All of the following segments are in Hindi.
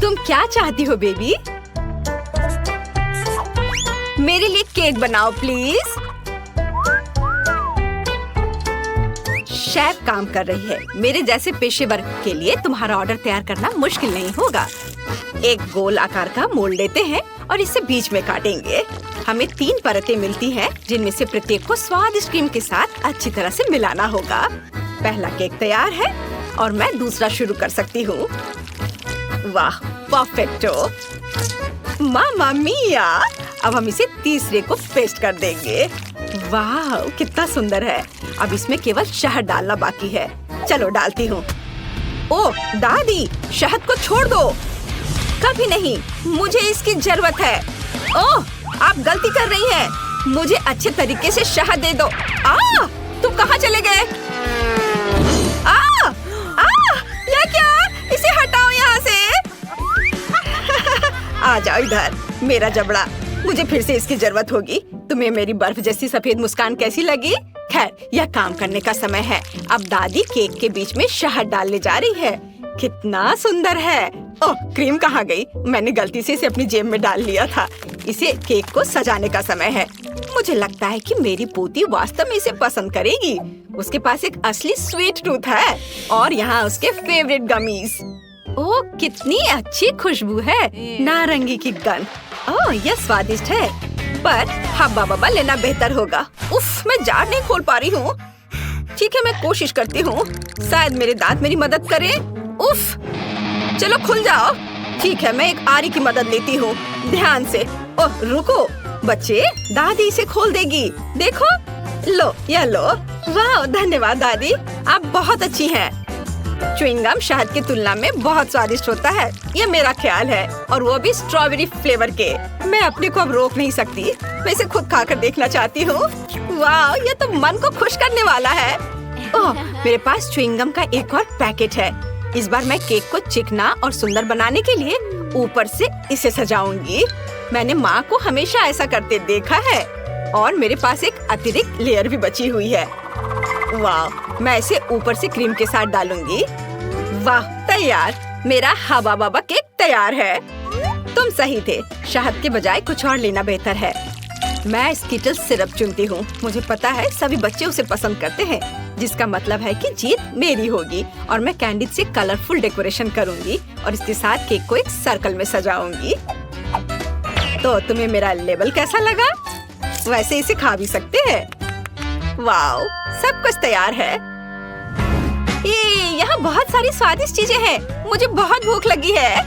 तुम क्या चाहती हो बेबी? मेरे लिए केक बनाओ प्लीज। शेफ काम कर रही है। मेरे जैसे पेशेवर के लिए तुम्हारा ऑर्डर तैयार करना मुश्किल नहीं होगा। एक गोल आकार का मोल्ड लेते हैं और इसे बीच में काटेंगे। हमें 3 परतें मिलती हैं, जिनमें से प्रत्येक को स्वादिष्ट क्रीम के साथ अच्छी तरह से मिलाना होगा। पहला केक तैयार है और मैं दूसरा शुरू कर सकती हूँ। वाह, परफेक्टो! मामा मिया! अब हम इसे तीसरे को पेस्ट कर देंगे। वाह, कितना सुंदर है। अब इसमें केवल शहद डालना बाकी है। चलो डालती हूँ। ओह दादी, शहद को छोड़ दो। कभी नहीं, मुझे इसकी जरूरत है। ओह, आप गलती कर रही हैं। मुझे अच्छे तरीके से शहद दे दो। तुम कहाँ चले गए? ये क्या? इसे हटाओ यहाँ से। आ जाओ इधर, मेरा जबड़ा। मुझे फिर से इसकी जरूरत होगी। तुम्हें मेरी बर्फ जैसी सफेद मुस्कान कैसी लगी? खैर, यह काम करने का समय है। अब दादी केक के बीच में शहद डालने जा रही है। कितना सुंदर है। ओह, क्रीम कहाँ गई? मैंने गलती से इसे अपनी जेब में डाल लिया था। इसे केक को सजाने का समय है। मुझे लगता है कि मेरी पोती वास्तव में इसे पसंद करेगी। उसके पास एक असली स्वीट टूथ है और यहाँ उसके फेवरेट गमीज। ओह, कितनी अच्छी खुशबू है। नारंगी की गंध। ओह, यह स्वादिष्ट है, पर हब्बा बब्बा लेना बेहतर होगा। उफ, मैं जार नहीं खोल पा रही हूँ। ठीक है, मैं कोशिश करती हूँ। शायद मेरे दांत मेरी मदद करें। उफ, चलो खुल जाओ। ठीक है, मैं एक आरी की मदद लेती हूँ। ध्यान से। ओह, रुको बच्चे, दादी इसे खोल देगी। देखो, लो, यह लो। वाह, धन्यवाद दादी, आप बहुत अच्छी हैं। च्युइंगम शहद की तुलना में बहुत स्वादिष्ट होता है, ये मेरा ख्याल है, और वो भी स्ट्रॉबेरी फ्लेवर के। मैं अपने को अब रोक नहीं सकती। मैं इसे खुद खाकर देखना चाहती हूँ। वाह, ये तो मन को खुश करने वाला है। ओह, मेरे पास च्युइंगम का एक और पैकेट है। इस बार मैं केक को चिकना और सुंदर बनाने के लिए ऊपर से इसे सजाऊंगी। मैंने माँ को हमेशा ऐसा करते देखा है, और मेरे पास एक अतिरिक्त लेयर भी बची हुई है। वाह, मैं इसे ऊपर से क्रीम के साथ डालूंगी। वाह, तैयार। मेरा हवा बाबा केक तैयार है। तुम सही थे, शहद के बजाय कुछ और लेना बेहतर है। मैं स्किटल्स सिरप चुनती हूँ। मुझे पता है सभी बच्चे उसे पसंद करते हैं, जिसका मतलब है कि जीत मेरी होगी। और मैं कैंडी से कलरफुल डेकोरेशन करूंगी और इसके साथ केक को एक सर्कल में सजाऊंगी। तो तुम्हें मेरा लेबल कैसा लगा? वैसे इसे खा भी सकते हैं। वाओ, सब कुछ तैयार है। यहाँ बहुत सारी स्वादिष्ट चीजें हैं। मुझे बहुत भूख लगी है।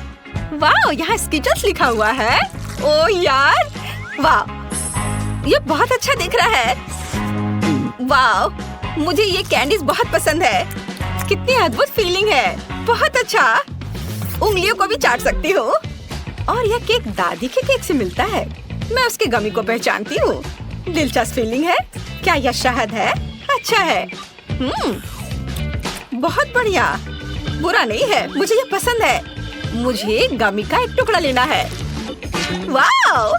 वाओ, यहाँ स्किटल्स लिखा हुआ है। ओह यार, वाओ, ये बहुत अच्छा दिख रहा है। वाओ, मुझे ये कैंडीज बहुत पसंद है। कितनी अद्भुत फीलिंग है। बहुत अच्छा। उंगलियों को भी चाट सकती हूँ। और यह केक दादी के केक से मिलता है। मैं उसके गमी को पहचानती हूँ। दिलचस्प फीलिंग है। क्या यह शहद है? अच्छा है। बहुत बढ़िया। बुरा नहीं है, मुझे यह पसंद है। मुझे गमी का एक टुकड़ा लेना है। वाओ!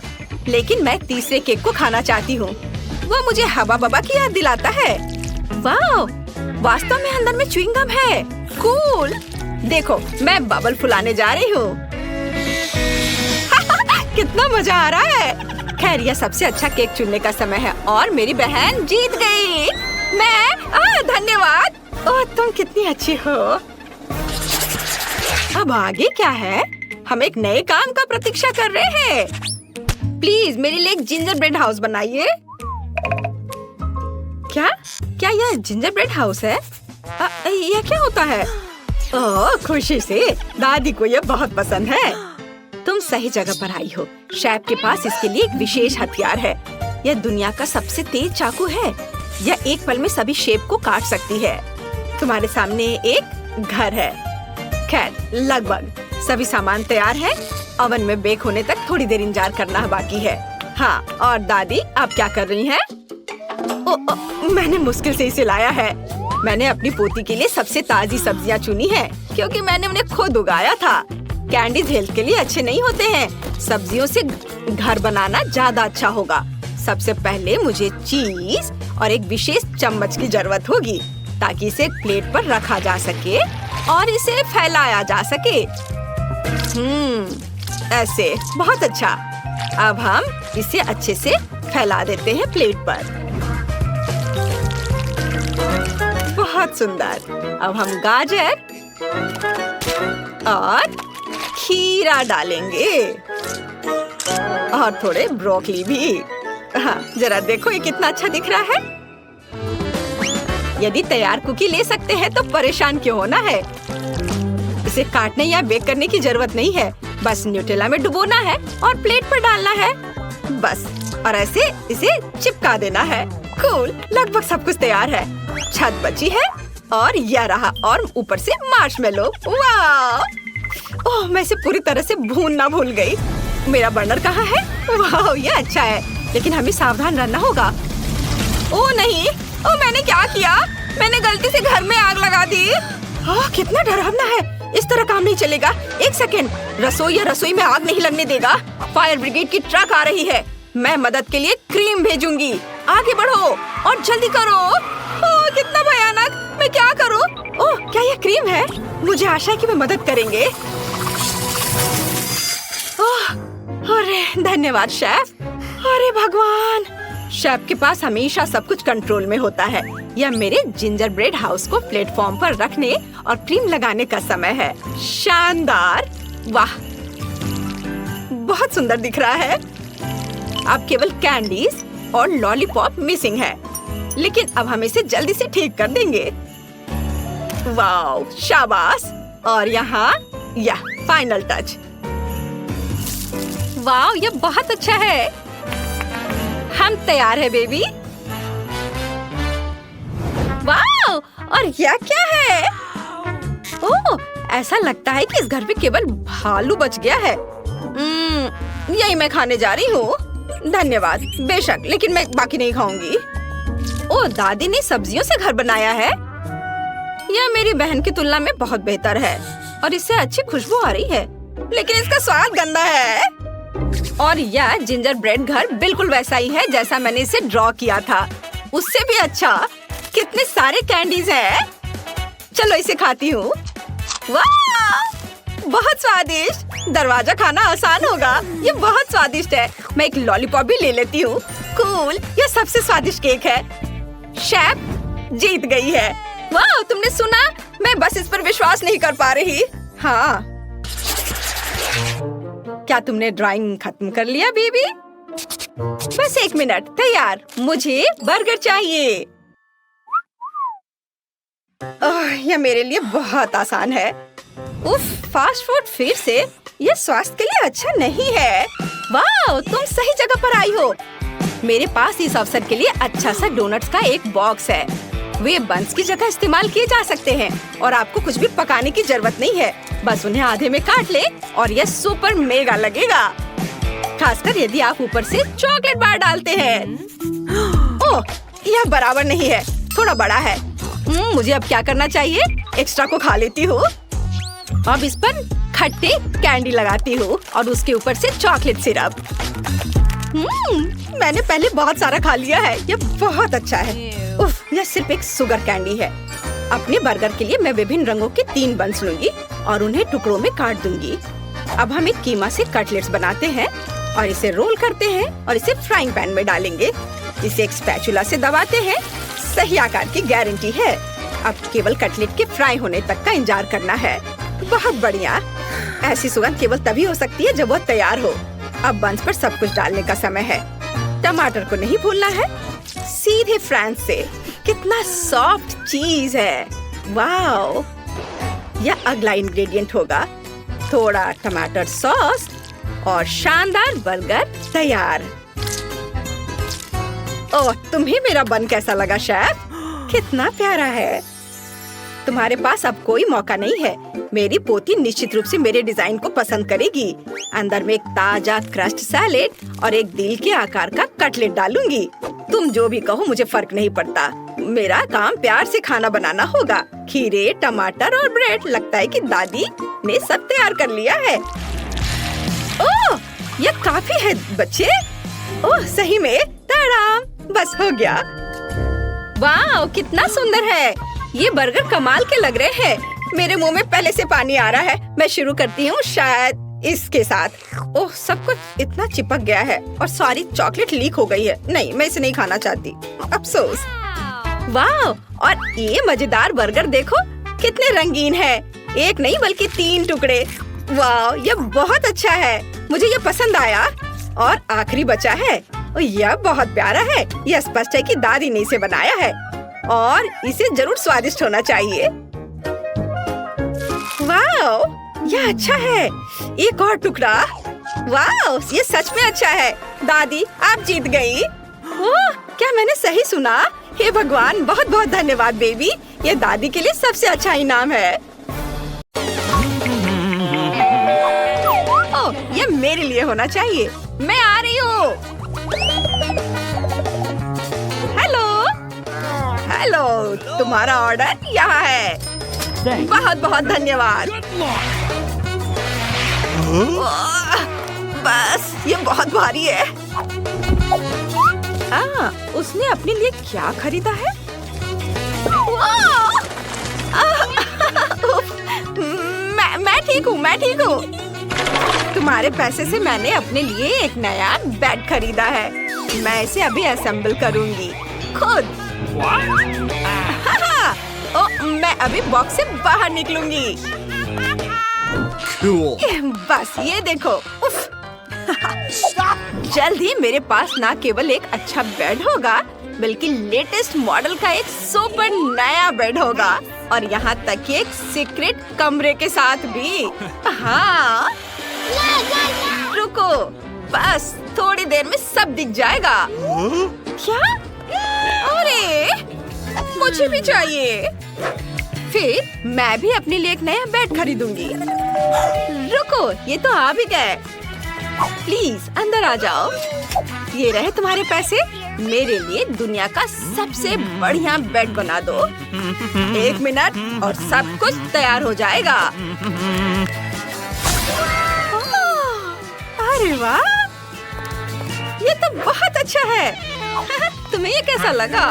लेकिन मैं तीसरे केक को खाना चाहती हूँ। वो मुझे हवा बबा की याद दिलाता है। वाओ! वास्तव में अंदर में च्युइंगम है। कूल! देखो, मैं बबल फुलाने जा रही हूँ। कितना मजा आ रहा है। खैर, यह सबसे अच्छा केक चुनने का समय है और मेरी बहन जीत गई। धन्यवाद। ओह, तुम कितनी अच्छी हो। अब आगे क्या है? हम एक नए काम का प्रतीक्षा कर रहे हैं। प्लीज मेरे लिए एक जिंजर ब्रेड हाउस बनाइए। क्या यह जिंजर ब्रेड हाउस है? यह क्या होता है? ओह, खुशी से। दादी को यह बहुत पसंद है। तुम सही जगह पर आई हो। शेफ के पास इसके लिए एक विशेष हथियार है। यह दुनिया का सबसे तेज चाकू है। यह एक पल में सभी शेप को काट सकती है। तुम्हारे सामने एक घर है। खैर, लगभग सभी सामान तैयार है। ओवन में बेक होने तक थोड़ी देर इंतजार करना बाकी है। हाँ, और दादी आप क्या कर रही हैं? मैंने मुश्किल से इसे लाया है। मैंने अपनी पोती के लिए सबसे ताजी सब्जियां चुनी हैं, क्योंकि मैंने उन्हें खुद उगाया था। कैंडीज हेल्थ के लिए अच्छे नहीं होते हैं। सब्जियों से घर बनाना ज्यादा अच्छा होगा। सबसे पहले मुझे चीज और एक विशेष चम्मच की जरूरत होगी, ताकि इसे प्लेट पर रखा जा सके और इसे फैलाया जा सके। ऐसे बहुत अच्छा। अब हम इसे अच्छे से फैला देते हैं प्लेट पर। बहुत सुंदर। अब हम गाजर और खीरा डालेंगे और थोड़े ब्रोकली भी। हाँ, जरा देखो ये कितना अच्छा दिख रहा है। यदि तैयार कुकी ले सकते हैं तो परेशान क्यों होना है। इसे काटने या बेक करने की जरूरत नहीं है, बस न्यूटेला में डुबोना है और प्लेट पर डालना है बस, और ऐसे इसे चिपका देना है। कूल, लगभग सब कुछ तैयार है। छत बची है और यह रहा, और ऊपर से मार्शमेलो। वाह! ओह, मैं इसे पूरी तरह से भूनना भूल गई। मेरा बर्नर कहाँ है? वाह, ये अच्छा है, लेकिन हमें सावधान रहना होगा। ओह नहीं, ओह मैंने क्या किया? मैंने गलती से घर में आग लगा दी। ओह, कितना डरावना है। इस तरह काम नहीं चलेगा। एक सेकेंड, रसोई में आग नहीं लगने देगा। फायर ब्रिगेड की ट्रक आ रही है। मैं मदद के लिए क्रीम भेजूंगी। आगे बढ़ो और जल्दी करो। ओह, कितना भयानक। मैं क्या करूं? ओह, क्या यह क्रीम है? मुझे आशा है कि वे मदद करेंगे। ओह, अरे धन्यवाद शेफ। अरे भगवान, शेफ के पास हमेशा सब कुछ कंट्रोल में होता है। यह मेरे जिंजर ब्रेड हाउस को प्लेटफॉर्म पर रखने और क्रीम लगाने का समय है। शानदार! वाह, बहुत सुंदर दिख रहा है। अब केवल कैंडीज और लॉलीपॉप मिसिंग है, लेकिन अब हम इसे जल्दी से ठीक कर देंगे। वाह, शाबाश! और यहाँ यह फाइनल टच। वाह, यह बहुत अच्छा है। हम तैयार है बेबी। वाह, और यह क्या है? ओह, ऐसा लगता है कि इस घर में केवल भालू बच गया है। यही मैं खाने जा रही हूँ। धन्यवाद। बेशक, लेकिन मैं बाकी नहीं खाऊंगी। ओह, दादी ने सब्जियों से घर बनाया है। यह मेरी बहन की तुलना में बहुत बेहतर है और इससे अच्छी खुशबू आ रही है, लेकिन इसका स्वाद गंदा है। और यह जिंजर ब्रेड घर बिल्कुल वैसा ही है जैसा मैंने इसे ड्रॉ किया था, उससे भी अच्छा। कितने सारे कैंडीज हैं। चलो इसे खाती हूँ। वाह, बहुत स्वादिष्ट। दरवाजा खाना आसान होगा। ये बहुत स्वादिष्ट है। मैं एक लॉलीपॉप भी ले लेती हूँ। कूल, यह सबसे स्वादिष्ट केक है। शेफ जीत गई है। वाह, तुमने सुना? मैं बस इस पर विश्वास नहीं कर पा रही। हाँ, क्या तुमने ड्राइंग खत्म कर लिया बेबी? बस 1 मिनट। तैयार। मुझे बर्गर चाहिए। यह मेरे लिए बहुत आसान है। उफ, फास्ट फूड फिर से? यह स्वास्थ्य के लिए अच्छा नहीं है। वाह, तुम सही जगह पर आई हो। मेरे पास इस अवसर के लिए अच्छा सा डोनट्स का एक बॉक्स है। वे बंस की जगह इस्तेमाल किए जा सकते हैं और आपको कुछ भी पकाने की जरूरत नहीं है। बस उन्हें आधे में काट ले और यह सुपर मेगा लगेगा, खासकर यदि आप ऊपर से चॉकलेट बार डालते हैं। ओह, यह बराबर नहीं है, थोड़ा बड़ा है। मुझे अब क्या करना चाहिए? एक्स्ट्रा को खा लेती हूँ। अब इस पर खट्टे कैंडी लगाती हूँ और उसके ऊपर से चॉकलेट सिरप। मैंने पहले बहुत सारा खा लिया है। यह बहुत अच्छा है। उफ, यह सिर्फ एक शुगर कैंडी है। अपने बर्गर के लिए मैं विभिन्न रंगों के 3 बंस लूंगी और उन्हें टुकड़ों में काट दूंगी। अब हम एक कीमा से कटलेट्स बनाते हैं और इसे रोल करते हैं और इसे फ्राइंग पैन में डालेंगे। इसे एक स्पैचुला से दबाते हैं। सही आकार की गारंटी है। अब केवल कटलेट के फ्राई होने तक का इंतजार करना है। बहुत बढ़िया। ऐसी सुगंध केवल तभी हो सकती है जब वह तैयार हो। अब बंस पर सब कुछ डालने का समय है। टमाटर को नहीं भूलना है। सीधे फ्रांस से। कितना सॉफ्ट चीज है। वाओ, यह अगला इंग्रेडिएंट होगा। थोड़ा टमाटर सॉस और शानदार बर्गर तैयार। ओह, तुम्हें मेरा बन कैसा लगा शेफ? कितना प्यारा है। तुम्हारे पास अब कोई मौका नहीं है। मेरी पोती निश्चित रूप से मेरे डिजाइन को पसंद करेगी। अंदर में एक ताजा क्रस्ट सैलेड और एक दिल के आकार का कटलेट डालूंगी। तुम जो भी कहो, मुझे फर्क नहीं पड़ता। मेरा काम प्यार से खाना बनाना होगा। खीरे, टमाटर और ब्रेड। लगता है कि दादी ने सब तैयार कर लिया है। ओह, यह काफी है बच्चे। ओह, सही में ताराम, बस हो गया। वाह, कितना सुंदर है। ये बर्गर कमाल के लग रहे हैं। मेरे मुंह में पहले से पानी आ रहा है। मैं शुरू करती हूँ शायद इसके साथ। ओह, सब कुछ इतना चिपक गया है और सारी चॉकलेट लीक हो गई है। नहीं, मैं इसे नहीं खाना चाहती, अफसोस। वाह, और ये मजेदार बर्गर देखो कितने रंगीन है। एक नहीं बल्कि 3 टुकड़े। वाह, ये बहुत अच्छा है, मुझे ये पसंद आया। और आखिरी बचा है, और यह बहुत प्यारा है। यह स्पष्ट है कि दादी ने इसे बनाया है और इसे जरूर स्वादिष्ट होना चाहिए। वाह, यह अच्छा है। एक और टुकड़ा। वाह, ये सच में अच्छा है। दादी, आप जीत गई। ओह, क्या मैंने सही सुना? हे भगवान, बहुत बहुत धन्यवाद बेबी। ये दादी के लिए सबसे अच्छा इनाम है। ओह, ये मेरे लिए होना चाहिए। मैं आ रही हूँ। हेलो हेलो, तुम्हारा ऑर्डर यहाँ है। बहुत बहुत धन्यवाद। बस, ये बहुत भारी है। उसने अपने लिए क्या खरीदा है? मैं ठीक हूँ, मैं ठीक हूँ। तुम्हारे पैसे से मैंने अपने लिए एक नया बेड खरीदा है। मैं इसे अभी असेंबल करूँगी खुद। मैं अभी बॉक्स से बाहर निकलूंगी। बस ये देखो। उफ। जल्द ही मेरे पास ना केवल एक अच्छा बेड होगा बल्कि लेटेस्ट मॉडल का एक सुपर नया बेड होगा, और यहाँ तक कि एक सीक्रेट कमरे के साथ भी। हाँ, रुको, बस थोड़ी देर में सब दिख जाएगा। क्या? अरे, मुझे भी चाहिए। फिर मैं भी अपने लिए एक नया बेड खरीदूंगी। रुको, ये तो आ भी गए। प्लीज अंदर आ जाओ। ये रहे तुम्हारे पैसे। मेरे लिए दुनिया का सबसे बढ़िया बेड बना दो। 1 मिनट और सब कुछ तैयार हो जाएगा। अरे वाह, ये तो बहुत अच्छा है। तुम्हें ये कैसा लगा?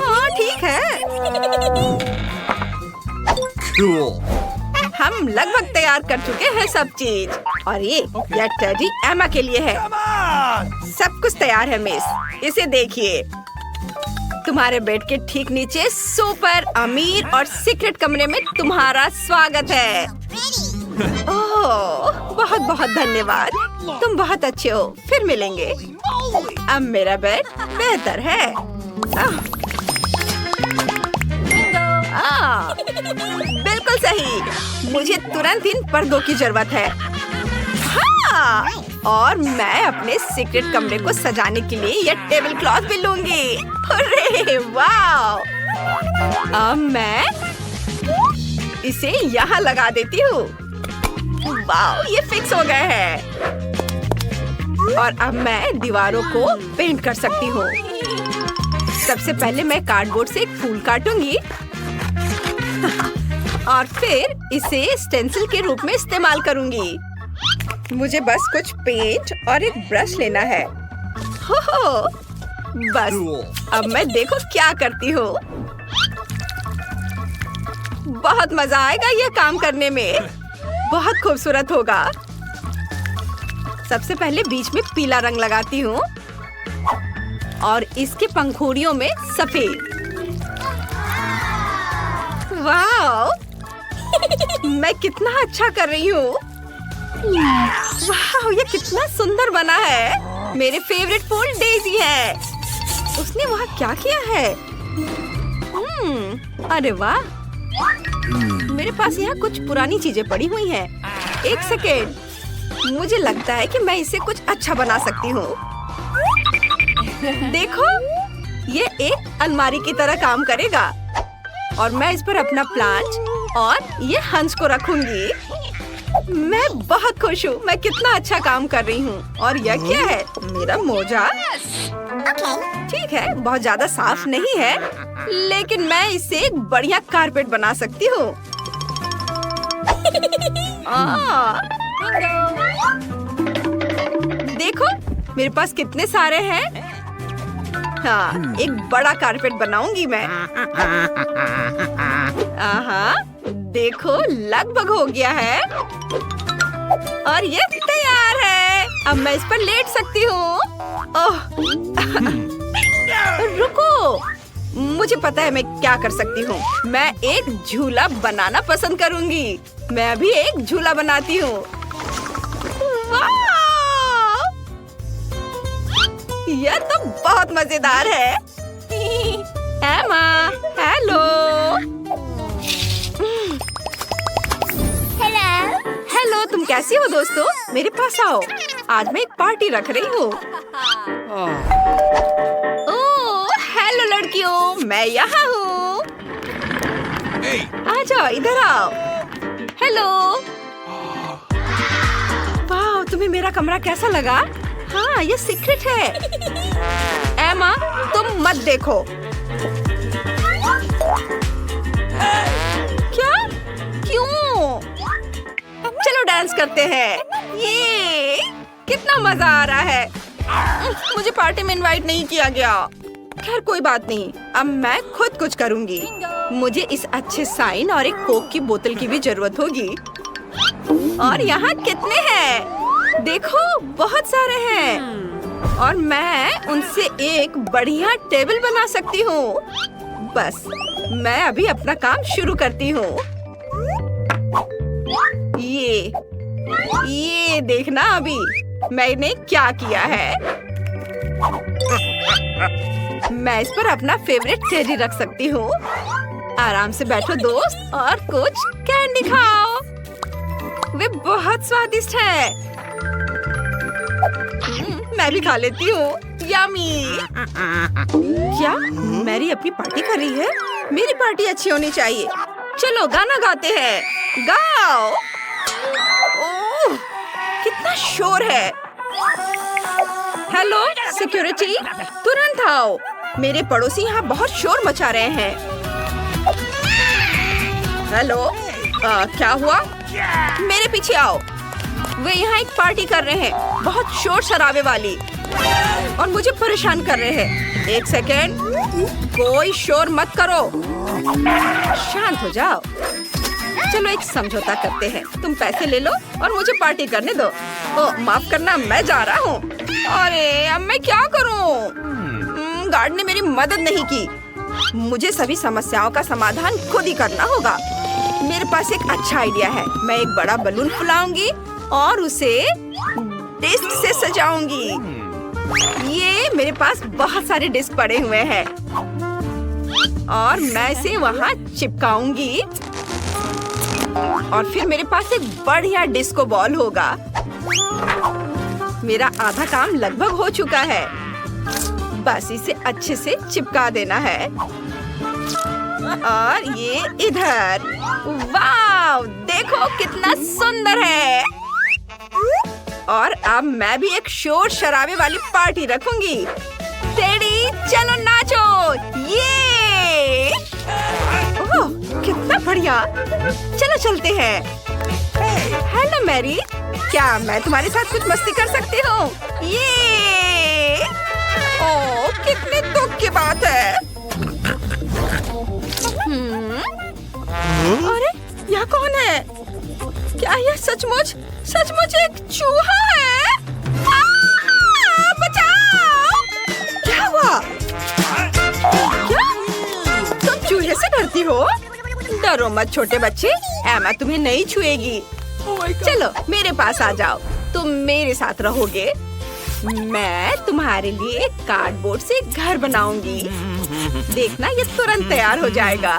हाँ, ठीक है। हम लगभग तैयार कर चुके हैं सब चीज, और ये टेडी एमा के लिए है। सब कुछ तैयार है मिस, इसे देखिए। तुम्हारे बेड के ठीक नीचे सुपर अमीर और सीक्रेट कमरे में तुम्हारा स्वागत है। ओह, बहुत बहुत धन्यवाद। तुम बहुत अच्छे हो। फिर मिलेंगे। अब मेरा बेड बेहतर है। बिल्कुल सही। मुझे तुरंत इन पर्दों की जरूरत है। हाँ, और मैं अपने सीक्रेट कमरे को सजाने के लिए ये टेबल क्लॉथ भी लूंगी। अरे वाह! अब मैं इसे यहाँ लगा देती हूँ। वाह, ये फिक्स हो गए हैं। और अब मैं दीवारों को पेंट कर सकती हूँ। सबसे पहले मैं कार्डबोर्ड से एक फूल काटूंगी और फिर इसे स्टेंसिल के रूप में इस्तेमाल करूंगी। मुझे बस कुछ पेंट और एक ब्रश लेना है। हो, बस अब मैं देखो क्या करती हूँ। बहुत मजा आएगा ये काम करने में। बहुत खूबसूरत होगा। सबसे पहले बीच में पीला रंग लगाती हूँ और इसके पंखुड़ियों में सफेद। वाह, मैं कितना अच्छा कर रही हूँ। वाह, ये कितना सुंदर बना है। मेरे फेवरेट फूल डेजी है। उसने वहाँ क्या किया है? अरे वाह, मेरे पास यहाँ कुछ पुरानी चीजें पड़ी हुई हैं। एक सेकेंड, मुझे लगता है कि मैं इसे कुछ अच्छा बना सकती हूँ। देखो, ये एक अलमारी की तरह काम करेगा और मैं इस पर अपना प्लांट और ये हंस को रखूंगी। मैं बहुत खुश हूँ। मैं कितना अच्छा काम कर रही हूँ। और यह क्या है? मेरा मोजा। ठीक है, बहुत ज्यादा साफ नहीं है, लेकिन मैं इससे एक बढ़िया कारपेट बना सकती हूँ। देखो, मेरे पास कितने सारे हैं। हाँ, एक बड़ा कारपेट बनाऊंगी मैं। देखो लगभग हो गया है और ये तैयार है। अब मैं इस पर लेट सकती हूँ। ओह रुको, मुझे पता है मैं क्या कर सकती हूँ। मैं एक झूला बनाना पसंद करूँगी। मैं अभी एक झूला बनाती हूँ। वाह! यह तो बहुत मजेदार है। एमा, हेलो। हेलो, तुम कैसी हो दोस्तों? मेरे पास आओ, आज मैं एक पार्टी रख रही हूँ। ओह, हेलो लड़कियों, मैं यहाँ हूँ। आ जाओ, इधर आओ। हेलो। वाह, तुम्हें मेरा कमरा कैसा लगा? हाँ, ये सीक्रेट है। एमा, तुम मत देखो। क्या? क्यों? चलो डांस करते हैं। ये कितना मजा आ रहा है। मुझे पार्टी में इनवाइट नहीं किया गया। खैर कोई बात नहीं, अब मैं खुद कुछ करूंगी। मुझे इस अच्छे साइन और एक कोक की बोतल की भी जरूरत होगी। और यहाँ कितने हैं? देखो, बहुत सारे हैं। और मैं उनसे एक बढ़िया टेबल बना सकती हूँ। बस मैं अभी अपना काम शुरू करती हूँ। ये देखना अभी मैंने क्या किया है। मैं इस पर अपना फेवरेट टेडी रख सकती हूँ। आराम से बैठो दोस्त और कुछ कैंडी खाओ। वे बहुत स्वादिष्ट है। मैं भी खा लेती हूँ। यम्मी। क्या मैरी अपनी पार्टी कर रही है? मेरी पार्टी अच्छी होनी चाहिए। चलो गाना गाते हैं। गाओ। ओह, कितना शोर है। हेलो सिक्योरिटी, तुरंत आओ। मेरे पड़ोसी यहाँ बहुत शोर मचा रहे हैं। हेलो, क्या हुआ? मेरे पीछे आओ। वे यहाँ एक पार्टी कर रहे हैं, बहुत शोर शराबे वाली, और मुझे परेशान कर रहे हैं। एक सेकेंड, कोई शोर मत करो। शांत हो जाओ। चलो एक समझौता करते हैं। तुम पैसे ले लो और मुझे पार्टी करने दो। ओह, माफ करना, मैं जा रहा हूँ। अरे अब मैं क्या करूँ? गार्ड ने मेरी मदद नहीं की। मुझे सभी समस्याओं का समाधान खुद ही करना होगा। मेरे पास एक अच्छा आइडिया है। मैं एक बड़ा बलून फुलाऊंगी और उसे डिस्क से सजाऊंगी। ये मेरे पास बहुत सारे डिस्क पड़े हुए हैं और मैं इसे वहाँ चिपकाऊंगी और फिर मेरे पास एक बढ़िया डिस्को बॉल होगा। मेरा आधा काम लगभग हो चुका है। बस इसे अच्छे से चिपका देना है। और ये इधर। वाह, देखो कितना सुंदर है। और अब मैं भी एक शोर शराबे वाली पार्टी रखूंगी। टेडी, चलो नाचो। ये ओह, कितना बढ़िया। चलो चलते हैं। हेलो मैरी, क्या मैं तुम्हारे साथ कुछ मस्ती कर सकती हूँ? ये ओह, कितने दुख की बात है। अरे यहाँ कौन है? क्या यह सचमुच एक चूहा है? बचाओ! क्या हुआ? क्या? तुम चूहे से डरती हो? डरो मत छोटे बच्चे, एमा तुम्हें नहीं छुएगी। चलो मेरे पास आ जाओ, तुम मेरे साथ रहोगे। मैं तुम्हारे लिए कार्डबोर्ड से घर बनाऊंगी। देखना, ये तुरंत तैयार हो जाएगा।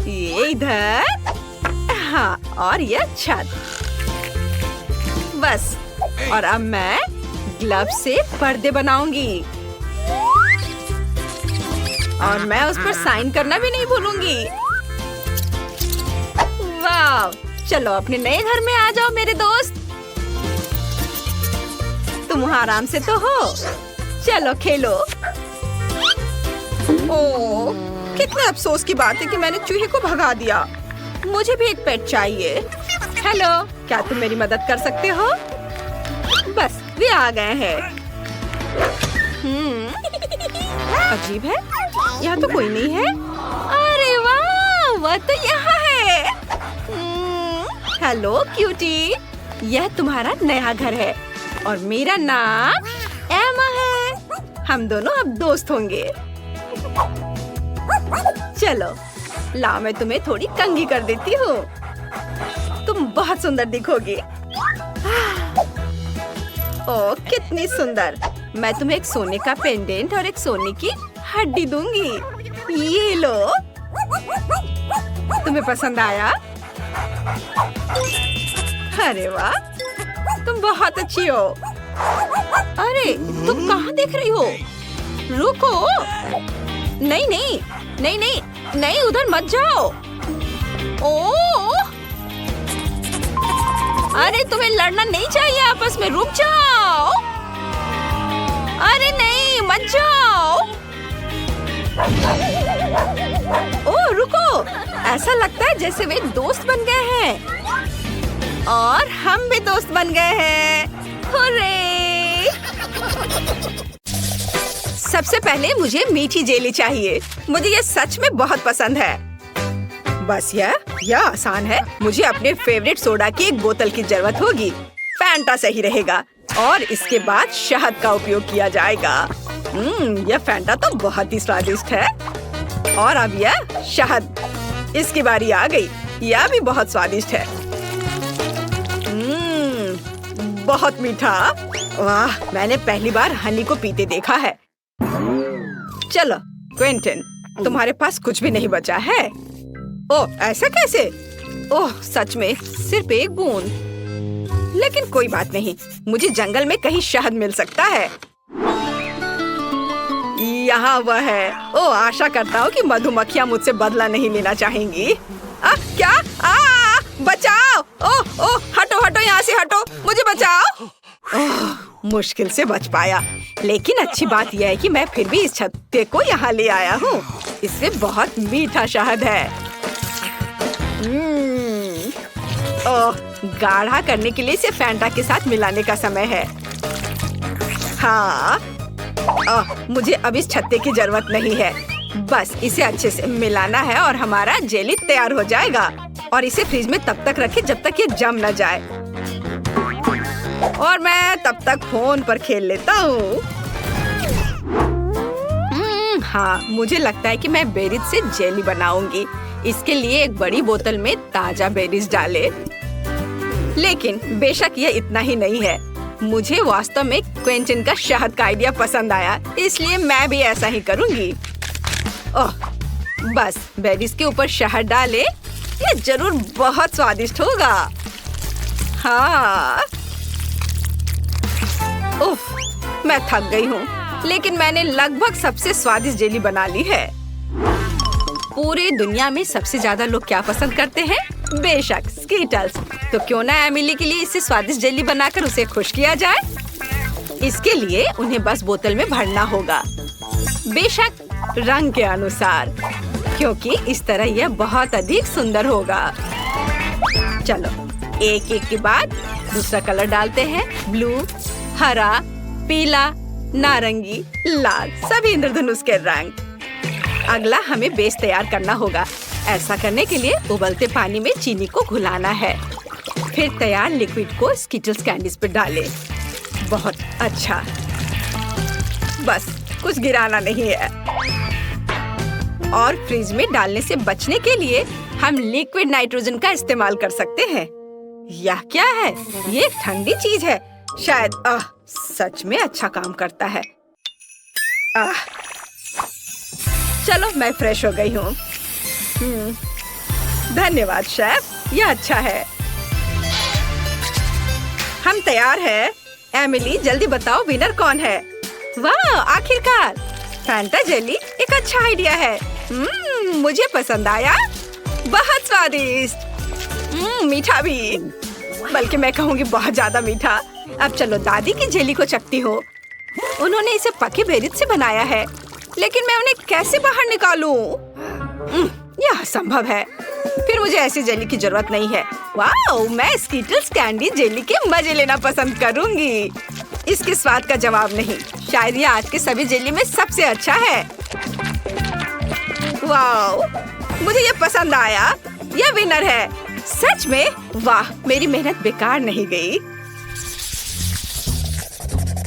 ये इधर, हाँ, और ये छत। बस, और अब मैं ग्लव से पर्दे बनाऊंगी और मैं उस पर साइन करना भी नहीं भूलूंगी। वाह, चलो अपने नए घर में आ जाओ मेरे दोस्त। तुम वहाँ आराम से तो हो। चलो खेलो। ओह, कितने अफसोस की बात है कि मैंने चूहे को भगा दिया। मुझे भी एक पेट चाहिए। हेलो, क्या तुम मेरी मदद कर सकते हो? बस वे आ गए हैं। अजीब है, यहाँ तो कोई नहीं है। अरे वाह, वह तो यहाँ है। हेलो क्यूटी, यह तुम्हारा नया घर है और मेरा नाम एमा है। हम दोनों अब दोस्त होंगे। चलो लाओ, मैं तुम्हें थोड़ी कंघी कर देती हूँ। तुम बहुत सुंदर दिखोगी। ओह कितनी सुंदर। मैं तुम्हें एक सोने का पेंडेंट और एक सोने की हड्डी दूंगी। ये लो। तुम्हें पसंद आया? अरे वाह, तुम बहुत अच्छी हो। अरे तुम कहाँ देख रही हो? रुको। नहीं नहीं नहीं नहीं नहीं, उधर मत जाओ। ओह, अरे तुम्हें लड़ना नहीं चाहिए आपस में, रुक जाओ। अरे नहीं, मत जाओ। ओह रुको, ऐसा लगता है जैसे वे दोस्त बन गए हैं। और हम भी दोस्त बन गए हैं। हुर्रे! सबसे पहले मुझे मीठी जेली चाहिए। मुझे ये सच में बहुत पसंद है। बस यह आसान है। मुझे अपने फेवरेट सोडा की एक बोतल की जरूरत होगी। फैंटा सही रहेगा और इसके बाद शहद का उपयोग किया जाएगा। यह फैंटा तो बहुत ही स्वादिष्ट है। और अब यह शहद, इसकी बारी आ गई। यह भी बहुत स्वादिष्ट है। बहुत मीठा। वाह, मैंने पहली बार हनी को पीते देखा है। चलो क्विंटन, तुम्हारे पास कुछ भी नहीं बचा है। ओह ऐसा कैसे? ओह सच में सिर्फ एक बूंद। लेकिन कोई बात नहीं, मुझे जंगल में कहीं शहद मिल सकता है। यहाँ वह है। ओह आशा करता हूँ कि मधुमक्खियाँ मुझसे बदला नहीं लेना चाहेंगी। क्या? बचाओ! ओह ओह, हटो हटो, यहाँ से हटो, मुझे बचाओ। मुश्किल से बच पाया। लेकिन अच्छी बात यह है कि मैं फिर भी इस छत्ते को यहाँ ले आया हूँ। इससे बहुत मीठा शहद है। ओह, गाढ़ा करने के लिए इसे फैंटा के साथ मिलाने का समय है। हाँ, मुझे अब इस छत्ते की जरूरत नहीं है। बस इसे अच्छे से मिलाना है और हमारा जेली तैयार हो जाएगा। और इसे फ्रिज में तब तक रखें जब तक ये जम न जाए। और मैं तब तक फोन पर खेल लेता हूँ। हाँ, मुझे लगता है कि मैं बेरीज से जेली बनाऊंगी। इसके लिए एक बड़ी बोतल में ताजा बेरीज डाले। लेकिन बेशक ये इतना ही नहीं है। मुझे वास्तव में क्विंटन का शहद का आइडिया पसंद आया, इसलिए मैं भी ऐसा ही करूंगी। ओह, बस बेरीज के ऊपर शहद डाले। ये जरूर बहुत स्वादिष्ट होगा। हाँ। उफ, मैं थक गई हूँ, लेकिन मैंने लगभग सबसे स्वादिष्ट जेली बना ली है। पूरी दुनिया में सबसे ज्यादा लोग क्या पसंद करते हैं? बेशक स्कीटल्स। तो क्यों ना एमिली के लिए इससे स्वादिष्ट जेली बनाकर उसे खुश किया जाए। इसके लिए उन्हें बस बोतल में भरना होगा, बेशक रंग के अनुसार, क्योंकि इस तरह यह बहुत अधिक सुंदर होगा। चलो एक एक के बाद दूसरा कलर डालते हैं। ब्लू, हरा, पीला, नारंगी, लाल, सभी इंद्रधनुष के रंग। अगला हमें बेस तैयार करना होगा। ऐसा करने के लिए उबलते पानी में चीनी को घुलाना है। फिर तैयार लिक्विड को स्किटल्स कैंडीज पर डालें। बहुत अच्छा, बस कुछ गिराना नहीं है। और फ्रिज में डालने से बचने के लिए हम लिक्विड नाइट्रोजन का इस्तेमाल कर सकते हैं। यह क्या है? ये एक ठंडी चीज है। शायद सच में अच्छा काम करता है। चलो मैं फ्रेश हो गई हूँ। धन्यवाद शेफ, यह अच्छा है। हम तैयार हैं। एमिली जल्दी बताओ विनर कौन है? वाह, आखिरकार फैंटा जेली एक अच्छा आइडिया है। मुझे पसंद आया। बहुत स्वादिष्ट, मीठा भी, बल्कि मैं कहूँगी बहुत ज्यादा मीठा। अब चलो दादी की जेली को चखती हो। उन्होंने इसे पके बेरीज से बनाया है, लेकिन मैं उन्हें कैसे बाहर निकालूं? यह असंभव है। फिर मुझे ऐसी जेली की जरूरत नहीं है। वाह, मैं स्कीटल्स कैंडी जेली के मजे लेना पसंद करूंगी। इसके स्वाद का जवाब नहीं। शायद ये आज के सभी जेली में सबसे अच्छा है। वाह, मुझे ये पसंद आया। ये विनर है। सच में? वाह, मेरी मेहनत बेकार नहीं गई।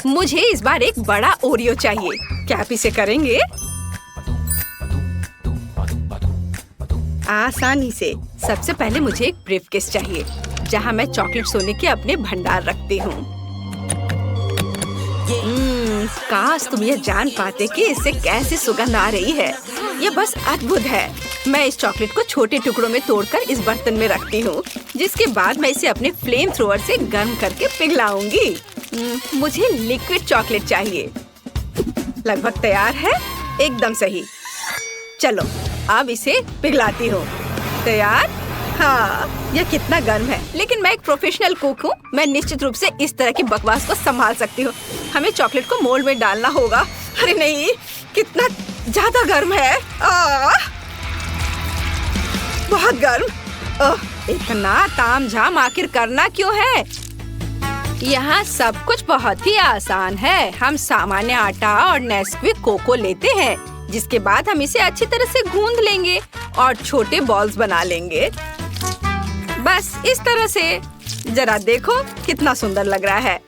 मुझे इस बार एक बड़ा ओरियो चाहिए। क्या आप इसे करेंगे? आसानी से। सबसे पहले मुझे एक ब्रीफकेस चाहिए जहाँ मैं चॉकलेट सोने के अपने भंडार रखती हूँ। काश तुम ये जान पाते कि इससे कैसी सुगंध आ रही है। ये बस अद्भुत है। मैं इस चॉकलेट को छोटे टुकड़ों में तोड़कर इस बर्तन में रखती हूँ, जिसके बाद मैं इसे अपने फ्लेम थ्रोअर से गर्म करके पिघलाऊंगी। मुझे लिक्विड चॉकलेट चाहिए। लगभग तैयार है। एकदम सही। चलो अब इसे पिघलाती हूँ। तैयार? हाँ, यह कितना गर्म है। लेकिन मैं एक प्रोफेशनल कुक हूँ। मैं निश्चित रूप से इस तरह की बकवास को संभाल सकती हूँ। हमें चॉकलेट को मोल्ड में डालना होगा। अरे नहीं, कितना ज्यादा गर्म है। बहुत गर्म। इतना तामझाम आखिर करना क्यों है? यहाँ सब कुछ बहुत ही आसान है। हम सामान्य आटा और नेस्क्विक कोको लेते हैं, जिसके बाद हम इसे अच्छी तरह से गूंद लेंगे और छोटे बॉल्स बना लेंगे। बस इस तरह से। जरा देखो कितना सुंदर लग रहा है।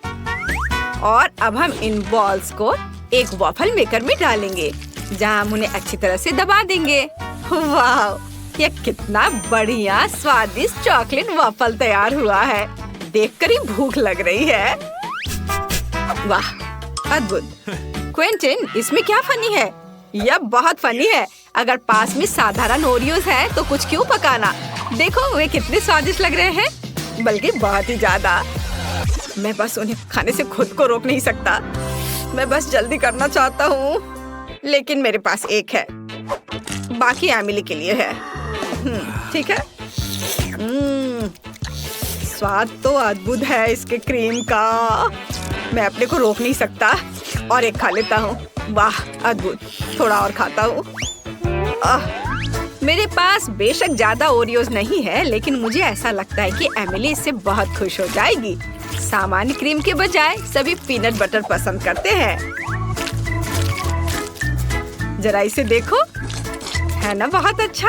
और अब हम इन बॉल्स को एक वॉफल मेकर में डालेंगे, जहां हम उन्हें अच्छी तरह से दबा देंगे। वाह, ये कितना बढ़िया स्वादिष्ट चॉकलेट वॉफल तैयार हुआ है। देखकर ही भूख लग रही है। वाह, अद्भुत। क्विंटन, इसमें क्या फनी है? यह बहुत फनी है। अगर पास में साधारण ओरियोज है तो कुछ क्यों पकाना। देखो वे कितने स्वादिष्ट लग रहे हैं, बल्कि बहुत ही ज्यादा। मैं बस उन्हें खाने से खुद को रोक नहीं सकता। मैं बस जल्दी करना चाहता हूँ, लेकिन मेरे पास एक है। बाकी एमिली के लिए है। ठीक है। स्वाद तो अद्भुत है इसके क्रीम का। मैं अपने को रोक नहीं सकता और एक खा लेता हूँ। वाह, अद्भुत। थोड़ा और खाता हूँ। मेरे पास बेशक ज्यादा ओरियोज नहीं है, लेकिन मुझे ऐसा लगता है कि एमिली इससे बहुत खुश हो जाएगी। सामान्य क्रीम के बजाय सभी पीनट बटर पसंद करते हैं। जरा इसे देखो, है ना बहुत अच्छा?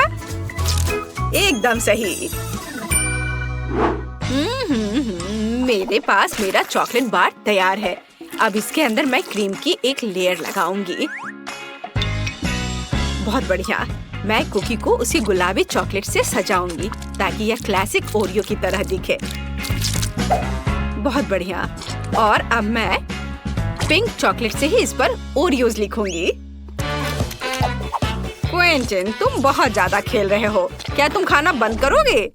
एकदम सही। मेरे पास मेरा चॉकलेट बार तैयार है। अब इसके अंदर मैं क्रीम की एक लेयर लगाऊंगी। बहुत बढ़िया। मैं कुकी को उसी गुलाबी चॉकलेट से सजाऊंगी ताकि यह क्लासिक ओरियो की तरह दिखे। बहुत बढ़िया। और अब मैं पिंक चॉकलेट से ही इस पर ओरियोज लिखूंगी। क्विंटन, तुम बहुत ज्यादा खेल रहे हो। क्या तुम खाना बंद करोगे?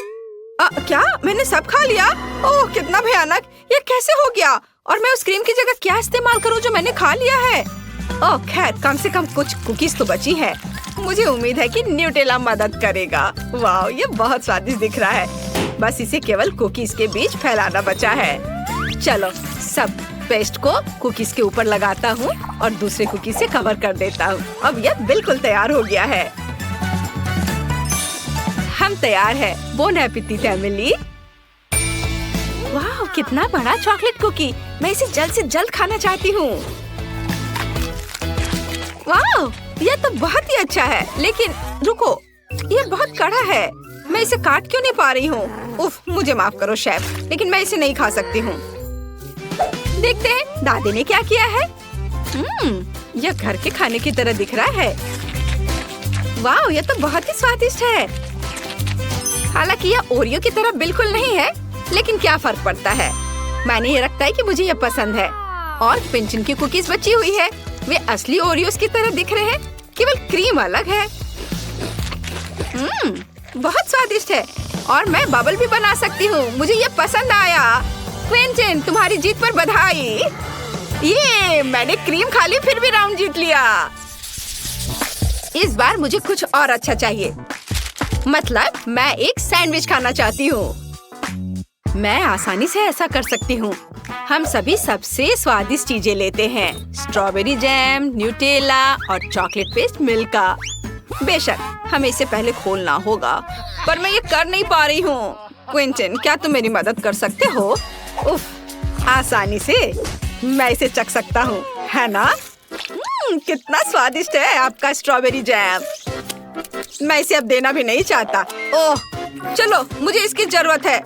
क्या मैंने सब खा लिया? ओह, कितना भयानक। यह कैसे हो गया? और मैं उस क्रीम की जगह क्या इस्तेमाल करूं जो मैंने खा लिया है? ओह खैर, कम से कम कुछ कुकीज तो बची है। मुझे उम्मीद है कि न्यूटेला मदद करेगा। वाह, ये बहुत स्वादिष्ट दिख रहा है। बस इसे केवल कुकीज के बीच फैलाना बचा है। चलो, सब पेस्ट को कुकीज के ऊपर लगाता हूँ और दूसरे कुकीज से कवर कर देता हूँ। अब यह बिल्कुल तैयार हो गया है। हम तैयार है। Bone appétit Emily. वाह, कितना बड़ा चॉकलेट कुकी। मैं इसे जल्द से जल्द खाना चाहती हूँ। वाह, यह तो बहुत ही अच्छा है। लेकिन रुको, यह बहुत कड़ा है। मैं इसे काट क्यों नहीं पा रही हूँ? उफ, मुझे माफ करो शेफ, लेकिन मैं इसे नहीं खा सकती हूँ। देखते हैं दादी ने क्या किया है। यह घर के खाने की तरह दिख रहा है। वाह, यह तो बहुत ही स्वादिष्ट है। हालांकि यह ओरियो की तरह बिल्कुल नहीं है, लेकिन क्या फर्क पड़ता है। मैंने ये रखता है कि मुझे यह पसंद है। और पिंचन की कुकीज बची हुई है। वे असली ओरियोस की तरह दिख रहे हैं, केवल क्रीम अलग है। बहुत स्वादिष्ट है। और मैं बबल भी बना सकती हूँ। मुझे ये पसंद आया। क्विंटन, तुम्हारी जीत पर बधाई। ये मैंने क्रीम खा ली, फिर भी राउंड जीत लिया। इस बार मुझे कुछ और अच्छा चाहिए। मतलब मैं एक सैंडविच खाना चाहती हूँ। मैं आसानी से ऐसा कर सकती हूँ। हम सभी सबसे स्वादिष्ट चीजें लेते हैं। स्ट्रॉबेरी जैम, न्यूटेला और चॉकलेट पेस्ट मिल्का। बेशक हमें इसे पहले खोलना होगा, पर मैं ये कर नहीं पा रही हूँ। क्विंटन, क्या तुम मेरी मदद कर सकते हो? उफ, आसानी से मैं इसे चख सकता हूँ, है ना? कितना स्वादिष्ट है आपका स्ट्रॉबेरी जैम। मैं इसे अब देना भी नहीं चाहता। ओह चलो, मुझे इसकी जरूरत है।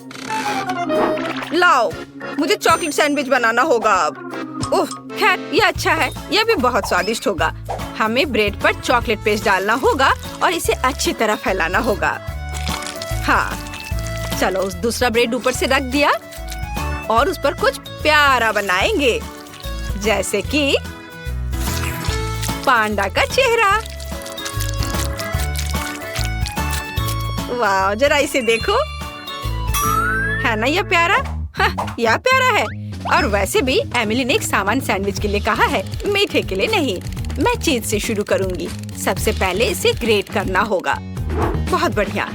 लाओ, मुझे चॉकलेट सैंडविच बनाना होगा अब। ओह खैर, ये अच्छा है, यह भी बहुत स्वादिष्ट होगा। हमें ब्रेड पर चॉकलेट पेस्ट डालना होगा और इसे अच्छी तरह फैलाना होगा। हाँ चलो, उस दूसरा ब्रेड ऊपर से रख दिया और उस पर कुछ प्यारा बनाएंगे, जैसे कि पांडा का चेहरा। वाह, जरा इसे देखो, है ना यह प्यारा? हाँ, यह प्यारा है। और वैसे भी एमिली ने एक सामान्य सैंडविच के लिए कहा है, मीठे के लिए नहीं। मैं चीज से शुरू करूंगी। सबसे पहले इसे ग्रेट करना होगा। बहुत बढ़िया।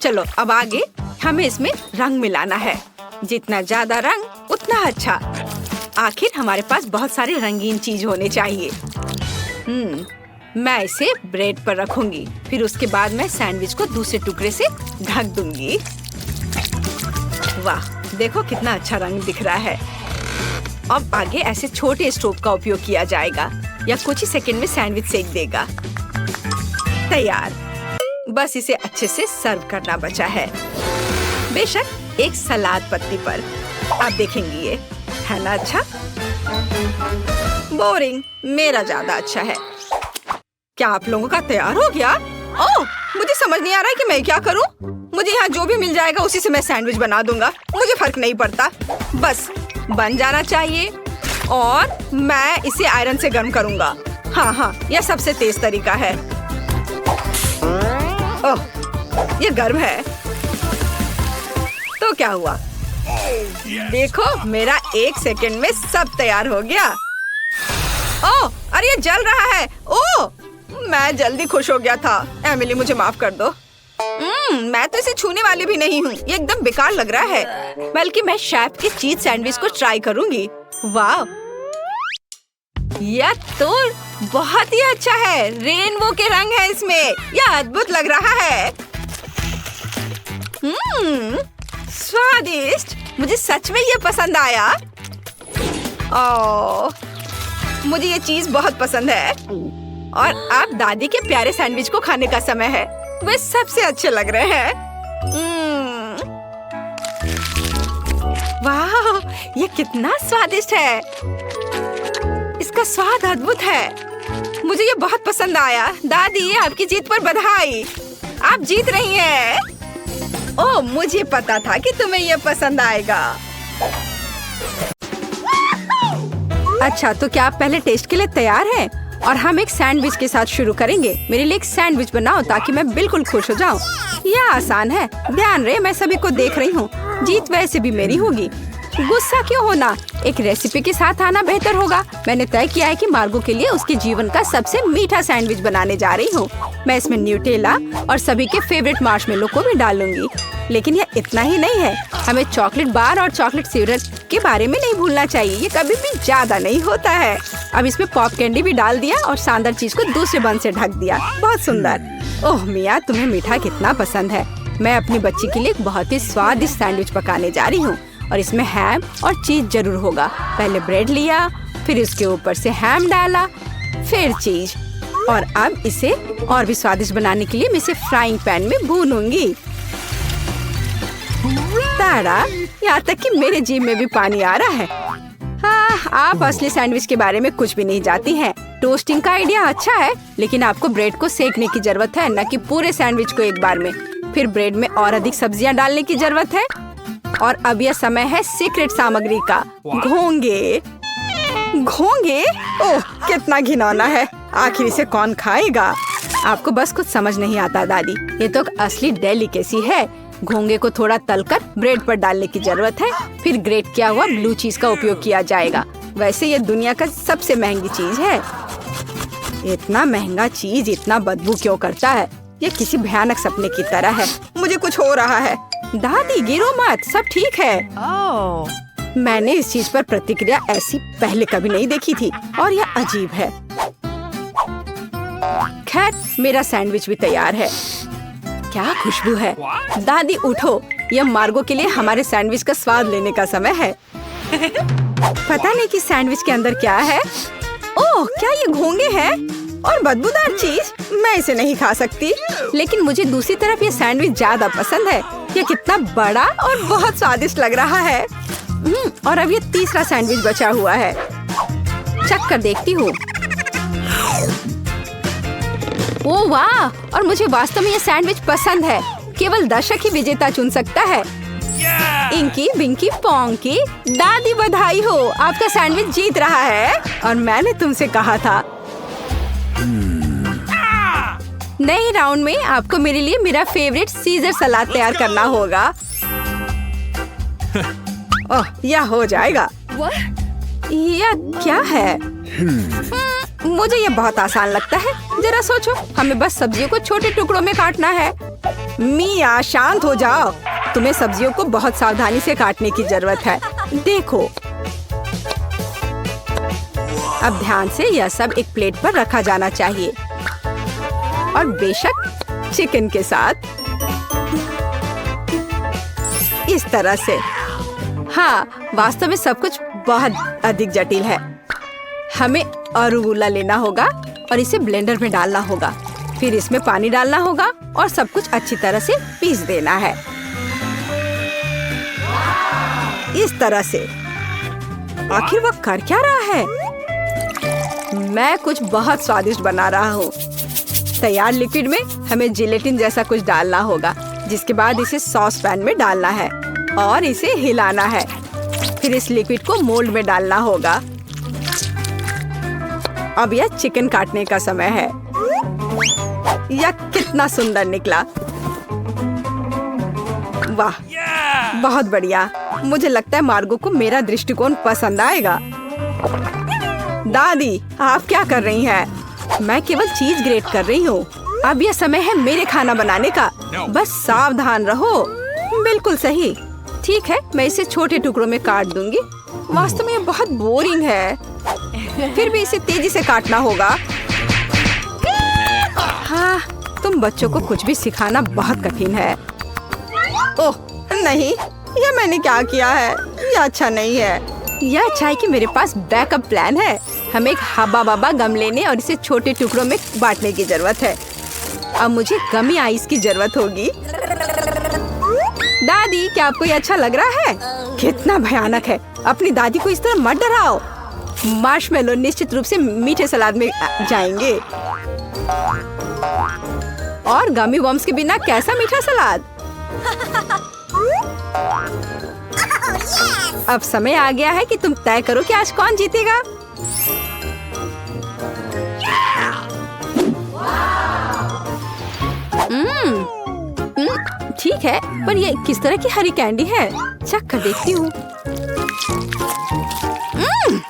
चलो अब आगे हमें इसमें रंग मिलाना है। जितना ज्यादा रंग उतना अच्छा। आखिर हमारे पास बहुत सारे रंगीन चीज होने चाहिए। मैं इसे ब्रेड पर रखूंगी। फिर उसके बाद मैं सैंडविच को दूसरे टुकड़े से ढक दूंगी। वाह, देखो कितना अच्छा रंग दिख रहा है। अब आगे ऐसे छोटे स्टोव का उपयोग किया जाएगा। या कुछ ही सेकंड में सैंडविच सेक देगा। तैयार। बस इसे अच्छे से सर्व करना बचा है। बेशक एक सलाद पत्ती पर। आप देखेंगे ये, है ना अच्छा? बोरिंग, मेरा ज्यादा अच्छा है। क्या आप लोगों का तैयार हो गया? ओह, मुझे समझ नहीं आ रहा है कि मैं क्या करूं। मुझे यहाँ जो भी मिल जाएगा उसी से मैं सैंडविच बना दूंगा। मुझे फर्क नहीं पड़ता, बस बन जाना चाहिए। और मैं इसे आयरन से गर्म करूंगा। हाँ, यह सबसे तेज तरीका है। ओह, ये गर्म है। तो क्या हुआ? देखो, मेरा 1 सेकंड में सब तैयार हो गया। ओह, अरे ये जल रहा है। ओह, मैं जल्दी खुश हो गया था। एमिली, मुझे माफ कर दो। मैं तो इसे छूने वाली भी नहीं हूँ। ये एकदम बेकार लग रहा है। बल्कि मैं शेफ के चीज सैंडविच को ट्राई करूंगी। वाह, यह तो बहुत ही अच्छा है। रेनबो के रंग है इसमें। यह अद्भुत लग रहा है। स्वादिष्ट। मुझे सच में ये पसंद आया। ओह, मुझे ये चीज बहुत पसंद है। और अब दादी के प्यारे सैंडविच को खाने का समय है। वे सबसे अच्छे लग रहे हैं। वाह, ये कितना स्वादिष्ट है। इसका स्वाद अद्भुत है। मुझे ये बहुत पसंद आया। दादी, आपकी जीत पर बधाई। आप जीत रही हैं। ओह, मुझे पता था कि तुम्हें ये पसंद आएगा। अच्छा, तो क्या आप पहले टेस्ट के लिए तैयार हैं? और हम एक सैंडविच के साथ शुरू करेंगे। मेरे लिए एक सैंडविच बनाओ ताकि मैं बिल्कुल खुश हो जाऊं। यह आसान है। ध्यान रहे, मैं सभी को देख रही हूँ। जीत वैसे भी मेरी होगी। गुस्सा क्यों होना? एक रेसिपी के साथ आना बेहतर होगा। मैंने तय किया है कि मार्गो के लिए उसके जीवन का सबसे मीठा सैंडविच बनाने जा रही हूँ। मैं इसमें न्यूटेला और सभी के फेवरेट मार्शमेलो को भी डालूंगी। लेकिन यह इतना ही नहीं है। हमें चॉकलेट बार और चॉकलेट सिरप के बारे में नहीं भूलना चाहिए। ये कभी भी ज्यादा नहीं होता है। अब इसमें पॉप कैंडी भी डाल दिया और शानदार चीज को दूसरे बन से ढक दिया। बहुत सुंदर। ओह मिया, तुम्हें मीठा कितना पसंद है। मैं अपनी बच्ची के लिए एक बहुत ही स्वादिष्ट सैंडविच पकाने जा रही हूँ और इसमें हैम और चीज जरूर होगा। पहले ब्रेड लिया, फिर उसके ऊपर से हैम डाला, फिर चीज। और अब इसे और भी स्वादिष्ट बनाने के लिए मैं इसे फ्राइंग पैन में भूनूंगी। तारा, यहाँ तक कि मेरे जीभ में भी पानी आ रहा है। हाँ, आप असली सैंडविच के बारे में कुछ भी नहीं जानती हैं। टोस्टिंग का आइडिया अच्छा है, लेकिन आपको ब्रेड को सेकने की जरूरत है, न कि पूरे सैंडविच को एक बार में। फिर ब्रेड में और अधिक सब्जियां डालने की जरूरत है। और अब यह समय है सीक्रेट सामग्री का, घोंगे। घोंगे? ओह, कितना घिनौना है। आखिर इसे कौन खाएगा? आपको बस कुछ समझ नहीं आता दादी। ये तो असली डेलिकेसी है। घोंगे को थोड़ा तलकर ब्रेड पर डालने की जरूरत है। फिर ग्रेट किया हुआ ब्लू चीज का उपयोग किया जाएगा। वैसे ये दुनिया का सबसे महंगी चीज है। इतना महंगा चीज इतना बदबू क्यों करता है? ये किसी भयानक सपने की तरह है। मुझे कुछ हो रहा है। दादी, गिरो मत, सब ठीक है। मैंने इस चीज पर प्रतिक्रिया ऐसी पहले कभी नहीं देखी थी और यह अजीब है। खैर, मेरा सैंडविच भी तैयार है। क्या खुशबू है। दादी उठो, यह मार्गो के लिए हमारे सैंडविच का स्वाद लेने का समय है। पता नहीं कि सैंडविच के अंदर क्या है। ओह, क्या ये घोंगे हैं? और बदबूदार चीज, मैं इसे नहीं खा सकती। लेकिन मुझे दूसरी तरफ ये सैंडविच ज्यादा पसंद है। ये कितना बड़ा और बहुत स्वादिष्ट लग रहा है। और अब ये तीसरा सैंडविच बचा हुआ है। चख कर देखती हूँ। ओह वाह! और मुझे वास्तव में ये सैंडविच पसंद है। केवल दर्शक ही विजेता चुन सकता है। इंकी बिंकी पोंकी, दादी बधाई हो, आपका सैंडविच जीत रहा है। और मैंने तुमसे कहा था। नए राउंड में आपको मेरे लिए मेरा फेवरेट सीजर सलाद तैयार करना होगा। ओह, यह हो जाएगा। यह क्या है? मुझे यह बहुत आसान लगता है। जरा सोचो, हमें बस सब्जियों को छोटे टुकड़ों में काटना है। मिया, शांत हो जाओ। तुम्हें सब्जियों को बहुत सावधानी से काटने की जरूरत है। देखो, अब ध्यान से यह सब एक प्लेट पर रखा जाना चाहिए। और बेशक चिकन के साथ इस तरह से। हाँ, वास्तव में सब कुछ बहुत अधिक जटिल है। हमें अरुगुला लेना होगा और इसे ब्लेंडर में डालना होगा। फिर इसमें पानी डालना होगा और सब कुछ अच्छी तरह से पीस देना है। इस तरह से। आखिर वह कर क्या रहा है? मैं कुछ बहुत स्वादिष्ट बना रहा हूँ। तैयार लिक्विड में हमें जिलेटिन जैसा कुछ डालना होगा, जिसके बाद इसे सॉस पैन में डालना है और इसे हिलाना है। फिर इस लिक्विड को मोल्ड में डालना होगा। अब यह चिकन काटने का समय है। यह कितना सुंदर निकला! वाह, बहुत बढ़िया। मुझे लगता है मार्गो को मेरा दृष्टिकोण पसंद आएगा। दादी, आप क्या कर रही हैं? मैं केवल चीज ग्रेट कर रही हूँ। अब यह समय है मेरे खाना बनाने का। बस सावधान रहो। बिल्कुल सही। ठीक है, मैं इसे छोटे टुकड़ों में काट दूंगी। वास्तव में यह बहुत बोरिंग है। फिर भी इसे तेजी से काटना होगा। हाँ, तुम बच्चों को कुछ भी सिखाना बहुत कठिन है। ओह नहीं, यह मैंने क्या किया है? यह अच्छा नहीं है। यह अच्छा है कि मेरे पास बैकअप प्लान है। हमें एक हब्बा बब्बा गम लेने और इसे छोटे टुकड़ों में बांटने की जरूरत है। अब मुझे गमी आइस की जरूरत होगी। दादी, क्या आपको ये अच्छा लग रहा है? कितना भयानक है। अपनी दादी को इस तरह मत डराओ। मार्शमेलो निश्चित रूप से मीठे सलाद में जाएंगे। और गमी बम्स के बिना कैसा मीठा सलाद? अब समय आ गया है कि तुम तय करो कि आज कौन जीतेगा। ठीक है, पर ये किस तरह की हरी कैंडी है? चख कर देखती हूँ।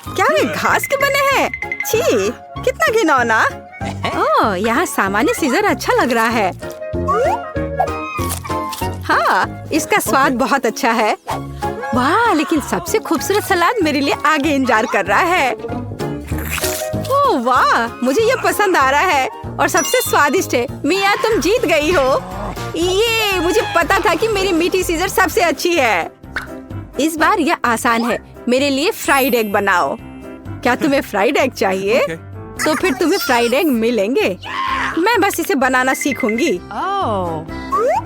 क्या वे घास के बने हैं? छी, कितना घिनौना। ओह, यहाँ सामान्य सीजर अच्छा लग रहा है। हाँ, इसका स्वाद बहुत अच्छा है। वाह, लेकिन सबसे खूबसूरत सलाद मेरे लिए आगे इंतजार कर रहा है। ओह वाह, मुझे ये पसंद आ रहा है और सबसे स्वादिष्ट है। मिया, तुम जीत गई हो। ये मुझे पता था कि मेरी मीठी सीजर सबसे अच्छी है। इस बार यह आसान है। मेरे लिए फ्राइड एग बनाओ। क्या तुम्हें फ्राइड एग चाहिए? तो फिर तुम्हें फ्राइड एग मिलेंगे। मैं बस इसे बनाना सीखूंगी।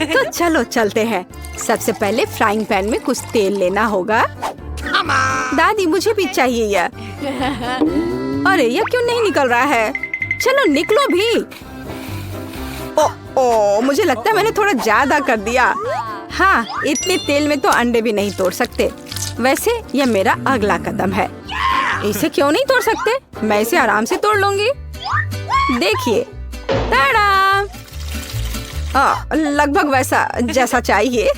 तो चलो चलते हैं। सबसे पहले फ्राइंग पैन में कुछ तेल लेना होगा। दादी, मुझे भी चाहिए यह। अरे, यह क्यों नहीं निकल रहा है? चलो निकलो भी। ओ, मुझे लगता है मैंने थोड़ा ज्यादा कर दिया। हाँ, इतने तेल में तो अंडे भी नहीं तोड़ सकते। वैसे यह मेरा अगला कदम है। इसे क्यों नहीं तोड़ सकते? मैं इसे आराम से तोड़ लूंगी। देखिए, ताड़ा! लगभग वैसा जैसा चाहिए।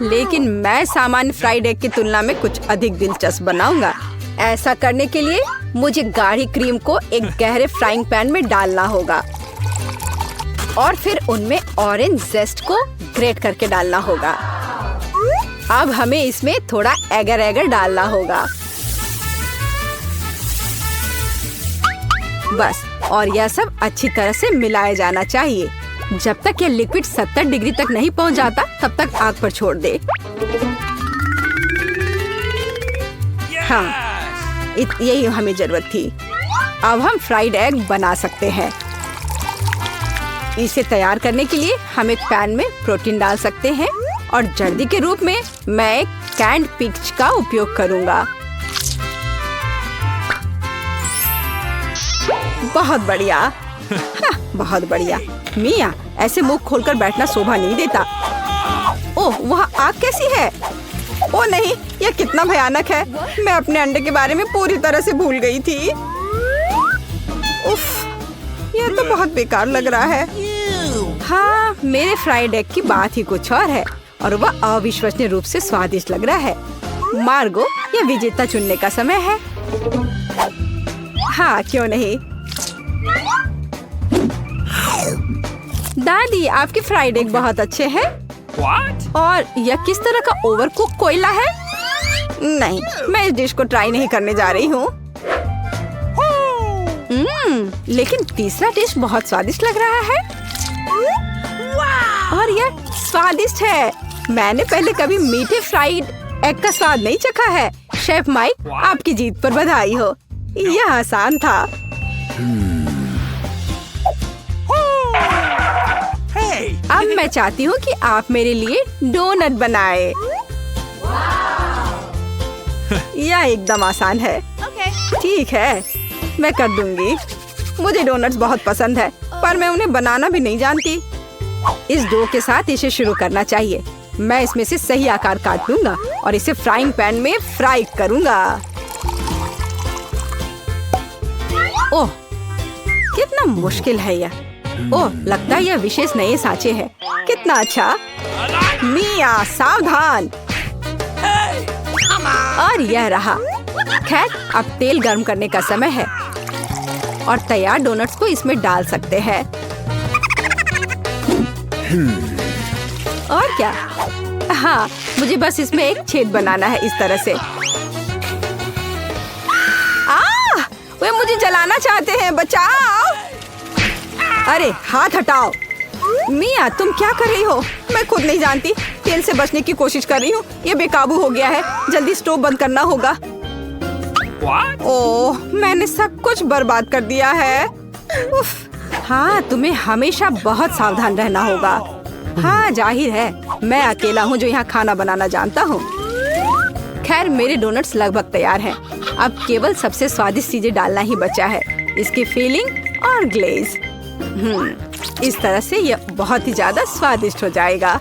लेकिन मैं सामान्य फ्राइड एग की तुलना में कुछ अधिक दिलचस्प बनाऊंगा। ऐसा करने के लिए मुझे गाढ़ी क्रीम को एक गहरे फ्राइंग पैन में डालना होगा और फिर उनमें ऑरेंज जेस्ट को ग्रेट करके डालना होगा। अब हमें इसमें थोड़ा एगर एगर डालना होगा। बस, और यह सब अच्छी तरह से मिलाया जाना चाहिए। जब तक यह लिक्विड 70 डिग्री तक नहीं पहुंच जाता, तब तक आग पर छोड़ दे। हाँ, यही हमें जरूरत थी। अब हम फ्राइड एग बना सकते हैं। इसे तैयार करने के लिए हम एक पैन में प्रोटीन डाल सकते हैं और जर्दी के रूप में मैं एक कैंड पिग्स का उपयोग करूंगा। बहुत बढ़िया। हाँ, बहुत बढ़िया। मिया, ऐसे मुंह खोलकर बैठना शोभा नहीं देता। ओह, वहाँ आग कैसी है? ओह नहीं, यह कितना भयानक है। मैं अपने अंडे के बारे में पूरी तरह से भूल गई थी। उफ, यह तो बहुत बेकार लग रहा है। हाँ, मेरे फ्राइड एग की बात ही कुछ और है और वह अविश्वसनीय रूप से स्वादिष्ट लग रहा है। मार्गो, यह विजेता चुनने का समय है। हाँ, क्यों नहीं। दादी, आपके फ्राइड एग बहुत अच्छे हैं। और यह किस तरह का ओवरकुक कोयला है? नहीं, मैं इस डिश को ट्राई नहीं करने जा रही हूँ। लेकिन तीसरा डिश बहुत स्वादिष्ट लग रहा है। और यह स्वादिष्ट है। मैंने पहले कभी मीठे फ्राइड एग का स्वाद नहीं चखा है। शेफ माइक, आपकी जीत पर बधाई हो। यह आसान था। अब मैं चाहती हूँ कि आप मेरे लिए डोनट बनाए। यह एकदम आसान है। ठीक है, मैं कर दूंगी। मुझे डोनट्स बहुत पसंद है, पर मैं उन्हें बनाना भी नहीं जानती। इस डो के साथ इसे शुरू करना चाहिए। मैं इसमें से सही आकार काट लूंगा और इसे फ्राइंग पैन में फ्राई करूंगा। ओह, कितना मुश्किल है यह। ओह, लगता है यह विशेष नए सांचे हैं। कितना अच्छा। मिया, सावधान। और यह रहा। खैर, अब तेल गर्म करने का समय है और तैयार डोनट्स को इसमें डाल सकते हैं। और क्या? हाँ, मुझे बस इसमें एक छेद बनाना है, इस तरह से। वे मुझे जलाना चाहते हैं, बचाओ। अरे हाथ हटाओ। मिया, तुम क्या कर रही हो? मैं खुद नहीं जानती। तेल से बचने की कोशिश कर रही हूँ। ये बेकाबू हो गया है। जल्दी स्टोव बंद करना होगा। ओह, मैंने सब कुछ बर्बाद कर दिया है। उफ। हाँ, तुम्हें हमेशा बहुत सावधान रहना होगा। हाँ, जाहिर है, मैं अकेला हूँ जो यहाँ खाना बनाना जानता हूँ। खैर, मेरे डोनट्स लगभग तैयार हैं। अब केवल सबसे स्वादिष्ट चीजें डालना ही बचा है, इसकी फिलिंग और ग्लेज। इस तरह से यह बहुत ही ज्यादा स्वादिष्ट हो जाएगा।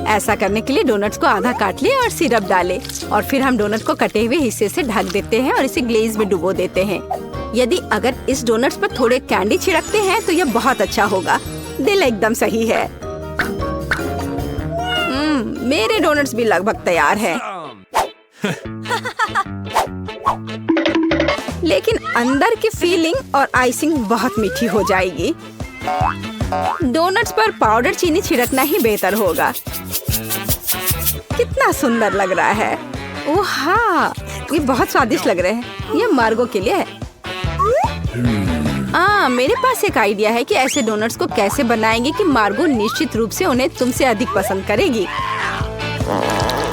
ऐसा करने के लिए डोनट्स को आधा काट ले और सिरप डाले और फिर हम डोनट को कटे हुए हिस्से से ढक देते हैं और इसे ग्लेज में डुबो देते हैं। यदि अगर इस डोनट्स पर थोड़े कैंडी छिड़कते हैं तो यह बहुत अच्छा होगा। दिल एकदम सही है। मेरे डोनट्स भी लगभग तैयार हैं। लेकिन अंदर की फीलिंग और आइसिंग बहुत मीठी हो जाएगी। डोनट्स पर पाउडर चीनी छिड़कना ही बेहतर होगा। कितना सुंदर लग रहा है। ओह हाँ, ये बहुत स्वादिष्ट लग रहे हैं। ये मार्गो के लिए है। मेरे पास एक आइडिया है कि ऐसे डोनट्स को कैसे बनाएंगे कि मार्गो निश्चित रूप से उन्हें तुमसे अधिक पसंद करेगी।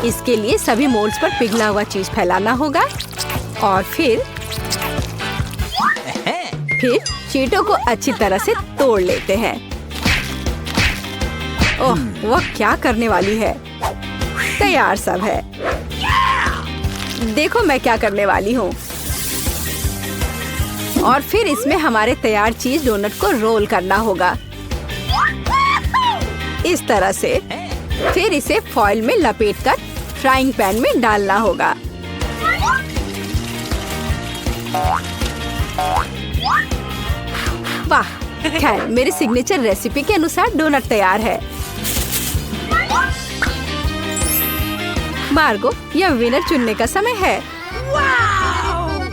इसके लिए सभी मोल्ड्स पर पिघला हुआ चीज फैलाना होगा और फिर चीटों को अच्छी तरह से तोड़ लेते हैं। ओह, वह क्या करने वाली है। तैयार सब है। देखो मैं क्या करने वाली हूँ। और फिर इसमें हमारे तैयार चीज डोनट को रोल करना होगा इस तरह से। फिर इसे फॉइल में लपेटकर फ्राइंग पैन में डालना होगा। वाह, खैर मेरी सिग्नेचर रेसिपी के अनुसार डोनट तैयार है। मार्गो, यह विनर चुनने का समय है।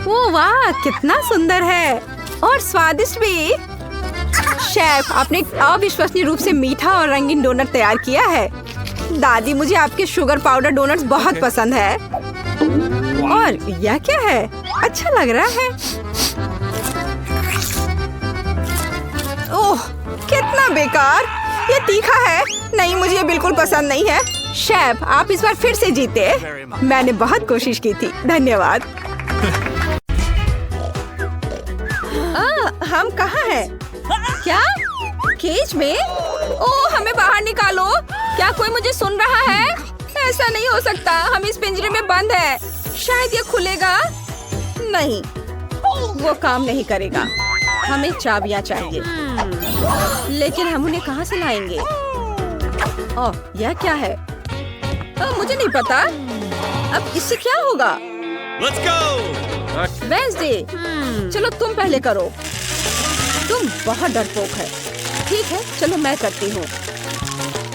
ओह वाह, कितना सुंदर है और स्वादिष्ट भी। शेफ, आपने अविश्वसनीय रूप से मीठा और रंगीन डोनट तैयार किया है। दादी, मुझे आपके शुगर पाउडर डोनट्स बहुत पसंद है। और यह क्या है? अच्छा लग रहा है। ओह, कितना बेकार। ये तीखा है। नहीं, मुझे ये बिल्कुल पसंद नहीं है। शेफ, आप इस बार फिर से जीते। मैंने बहुत कोशिश की थी। धन्यवाद। हम कहाँ हैं? क्या? केज में? ओह, हमें बाहर निकालो। क्या कोई मुझे सुन रहा है? ऐसा नहीं हो सकता, हम इस पिंजरे में बंद है। शायद ये खुलेगा। नहीं, वो काम नहीं करेगा। हमें चाबियां चाहिए, लेकिन हम उन्हें कहाँ से लाएंगे? ओह, यह क्या है? मुझे नहीं पता। अब इससे क्या होगा? Let's go! वेंसडे, चलो तुम पहले करो। तुम बहुत डरपोक है। ठीक है, चलो मैं करती हूँ।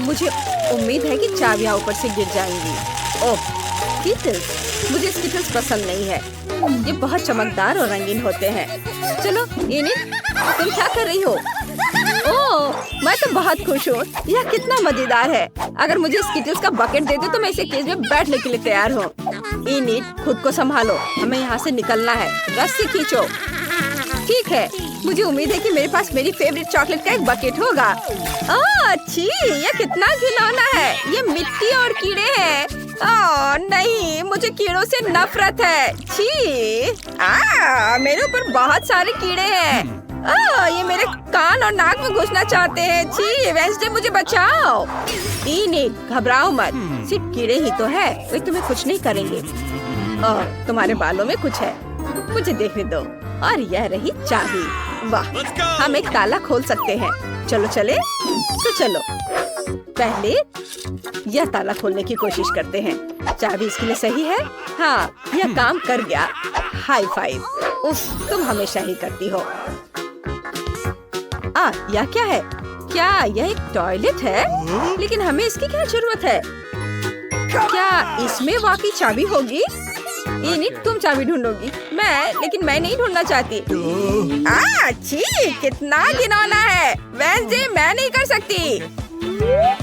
मुझे उम्मीद है कि चाबियां ऊपर से गिर जाएंगी। ओह, स्किटल्स। मुझे स्किटल्स पसंद नहीं है। ये बहुत चमकदार और रंगीन होते हैं। चलो इनिट, तुम क्या कर रही हो? ओह, मैं तो बहुत खुश हूँ। यह कितना मजेदार है। अगर मुझे स्किटल्स का बकेट दे दो तो मैं इसे केज में बैठने के लिए तैयार हूँ। इनिट, खुद को संभालो, हमें यहाँ से निकलना है। रस्सी खींचो। ठीक है, मुझे उम्मीद है कि मेरे पास मेरी फेवरेट चॉकलेट का एक बकेट होगा। अच्छी, ये कितना घिनौना है। ये मिट्टी और कीड़े हैं। ओह नहीं, मुझे कीड़ों से नफरत है। छी, मेरे ऊपर बहुत सारे कीड़े हैं। ये मेरे कान और नाक में घुसना चाहते हैं। छी, वेंसडे मुझे बचाओ। इनिट, घबराओ मत, सिर्फ कीड़े ही तो है, वे तुम्हें कुछ नहीं करेंगे। तुम्हारे बालों में कुछ है, मुझे देखने दो। और यह रही चाबी। वाह, हम एक ताला खोल सकते हैं। चलो चले, तो चलो पहले यह ताला खोलने की कोशिश करते हैं। चाबी इसके लिए सही है। हाँ, यह काम कर गया। High five. उफ, तुम हमेशा ही करती हो। यह क्या है? क्या यह एक टॉयलेट है? लेकिन हमें इसकी क्या जरूरत है? क्या इसमें वाकई चाबी होगी? इनिट, तुम चाबी ढूंढोगी, लेकिन मैं नहीं ढूंढना चाहती। छी, कितना घिनौना है। वेंसडे, मैं नहीं कर सकती।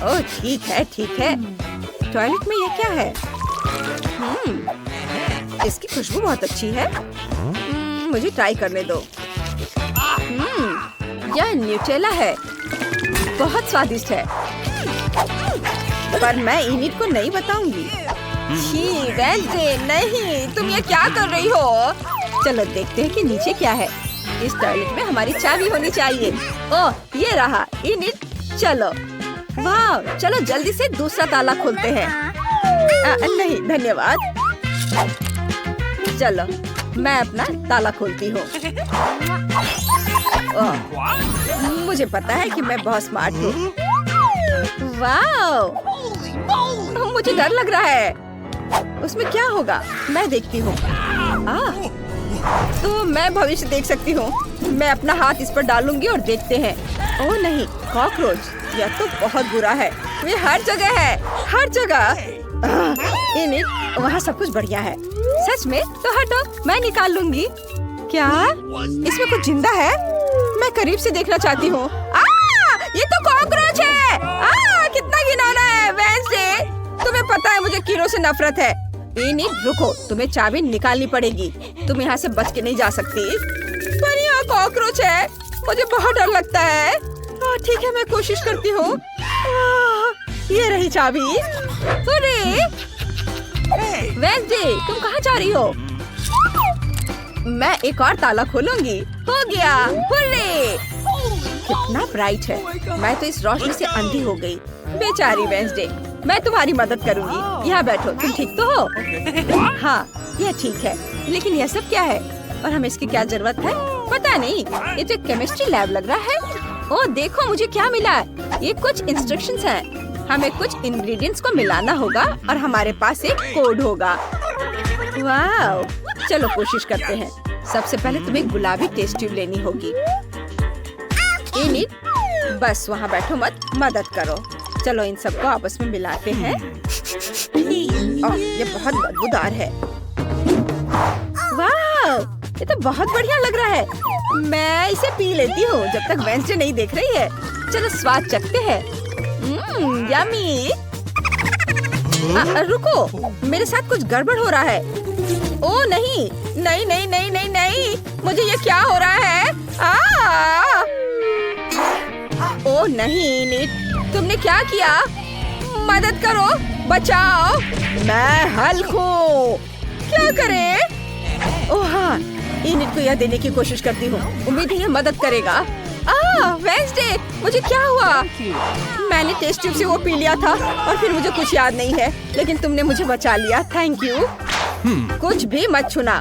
ओह ठीक है, ठीक है। टॉयलेट में ये क्या है? इसकी खुशबू बहुत अच्छी है। मुझे ट्राई करने दो। यह न्यूटेला है, बहुत स्वादिष्ट है, पर मैं इनिट को नहीं बताऊंगी। छी, वेंसडे, नहीं, तुम ये क्या कर रही हो? चलो देखते हैं कि नीचे क्या है। इस टॉयलेट में हमारी चाबी होनी चाहिए। ओह, ये रहा। इनिट, चलो। वाह, चलो जल्दी से दूसरा ताला खोलते हैं। नहीं धन्यवाद। चलो, मैं अपना ताला खोलती हूँ। मुझे पता है कि मैं बहुत स्मार्ट हूँ। वाह, मुझे डर लग रहा है। उसमें क्या होगा? मैं देखती हूँ। तो मैं भविष्य देख सकती हूँ। मैं अपना हाथ इस पर डालूंगी और देखते हैं। ओह नहीं, कॉकरोच। यह तो बहुत बुरा है। ये हर जगह है, हर जगह। इनिट, वहाँ सब कुछ बढ़िया है। सच में? तो हटो, मैं निकाल लूंगी। क्या इसमें कुछ जिंदा है? मैं करीब से देखना चाहती हूँ। ये तो कॉकरोच है। कितना घिनौना है। वेंसडे, तुम्हें पता है मुझे कीड़ों से नफरत है। इनिट, रुको, तुम्हें चाबी निकालनी पड़ेगी। तुम यहाँ से बच के नहीं जा सकती। पर यहाँ कॉकरोच है, मुझे बहुत डर लगता है। ठीक है, मैं कोशिश करती हूँ। ये रही चाबी। अरे वेंसडे, तुम कहाँ जा रही हो? मैं एक और ताला खोलूंगी। हो गया। हुर्रे! कितना ब्राइट है। मैं तो इस रोशनी से अंधी हो गई। बेचारी वेंसडे, मैं तुम्हारी मदद करूंगी। यहाँ बैठो। तुम ठीक तो हो? हाँ, यह ठीक है। लेकिन यह सब क्या है और हमें इसकी क्या जरूरत है? पता नहीं, ये तो एक केमिस्ट्री लैब लग रहा है। ओह देखो, मुझे क्या मिला। ये कुछ इंस्ट्रक्शंस हैं। हमें कुछ इंग्रेडिएंट्स को मिलाना होगा और हमारे पास एक कोड होगा। वाह, चलो कोशिश करते हैं। सबसे पहले तुम्हें गुलाबी टेस्ट ट्यूब लेनी होगी। इनिट, बस वहाँ बैठो मत, मदद करो। चलो इन सबको आपस में मिलाते हैं। ये बहुत बदबूदार है। वाह, ये तो बहुत बढ़िया लग रहा है। मैं इसे पी लेती हूँ जब तक वेंसडे नहीं देख रही है। चलो स्वाद चखते हैं। यम्मी। रुको, मेरे साथ कुछ गड़बड़ हो रहा है। ओह नहीं, नहीं नहीं नहीं नहीं नहीं, मुझे ये क्या हो रहा है? ओह नहीं निट, तुमने क्या किया? मदद करो, बचाओ। मैं हल्क हूँ। क्या करें? ओह हाँ, इनिट को यह देने की कोशिश करती हूँ। उम्मीद है यह मदद करेगा। वेंसडे, मुझे क्या हुआ? मैंने टेस्ट ट्यूब से वो पी लिया था और फिर मुझे कुछ याद नहीं है, लेकिन तुमने मुझे बचा लिया। Thank you. कुछ भी मत छूना,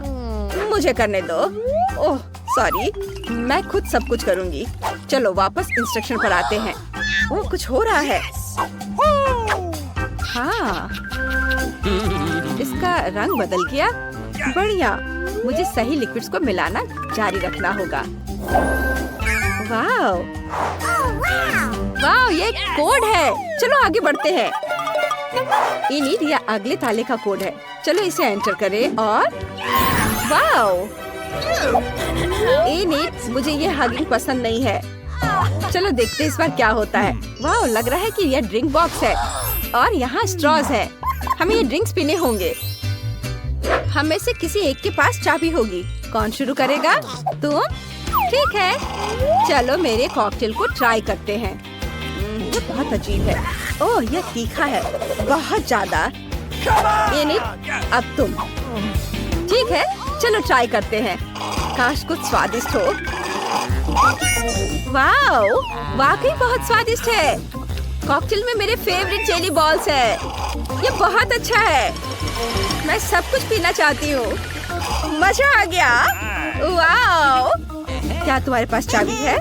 मुझे करने दो। ओह सॉरी, मैं खुद सब कुछ करूँगी। चलो वापस इंस्ट्रक्शन पर आते हैं। ओह कुछ हो रहा है। हाँ, इसका रंग बदल गया। बढ़िया, मुझे सही लिक्विड्स को मिलाना जारी रखना होगा। वाव, वाव, ये कोड है। चलो आगे बढ़ते हैं। इनिट या अगले ताले का कोड है। चलो इसे एंटर करें और वाव, इनिट, मुझे ये हगिंग पसंद नहीं है। चलो देखते हैं इस बार क्या होता है। वाव, लग रहा है कि यह ड्रिंक बॉक्स है और यहाँ स्ट्रॉज है। हमें ये ड्रिंक्स पीने होंगे। हम में से किसी एक के पास चाबी होगी। कौन शुरू करेगा? तुम? ठीक है, चलो मेरे कॉकटेल को ट्राई करते हैं। ये बहुत अजीब है। ओह, यह तीखा है, बहुत ज्यादा। इनिट, अब तुम। ठीक है, चलो ट्राई करते हैं। काश कुछ स्वादिष्ट हो। वाओ, वाकई बहुत स्वादिष्ट है। कॉकटेल में मेरे फेवरेट जेली बॉल्स है। ये बहुत अच्छा है। मैं सब कुछ पीना चाहती हूँ। मजा आ गया। वाओ, क्या तुम्हारे पास चाबी है?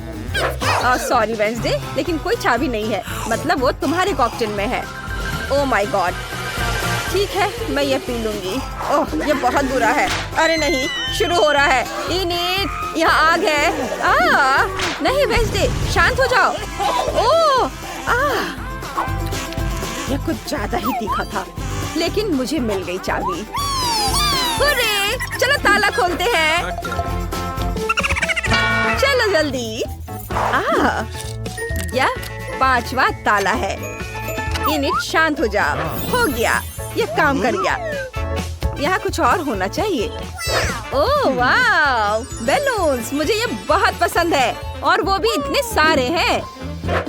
सॉरी वेंसडे, लेकिन कोई चाबी नहीं है। मतलब वो तुम्हारे कॉकटेल में है। Oh my God. ठीक है, मैं ये पी लूंगी। ओह, ये बहुत बुरा है। अरे नहीं, शुरू हो रहा है। इनिट, यहाँ आग है। नहीं वेंसडे, शांत हो जाओ। ओह, यह कुछ ज्यादा ही तीखा था, लेकिन मुझे मिल गई चाबी। हुर्रे, चलो ताला खोलते हैं। चलो जल्दी। यह 5वां ताला है। इनिट, शांत हो जाओ। हो गया, ये काम कर गया। यहाँ कुछ और होना चाहिए। ओह वाव, बैलून्स, मुझे ये बहुत पसंद है और वो भी इतने सारे हैं।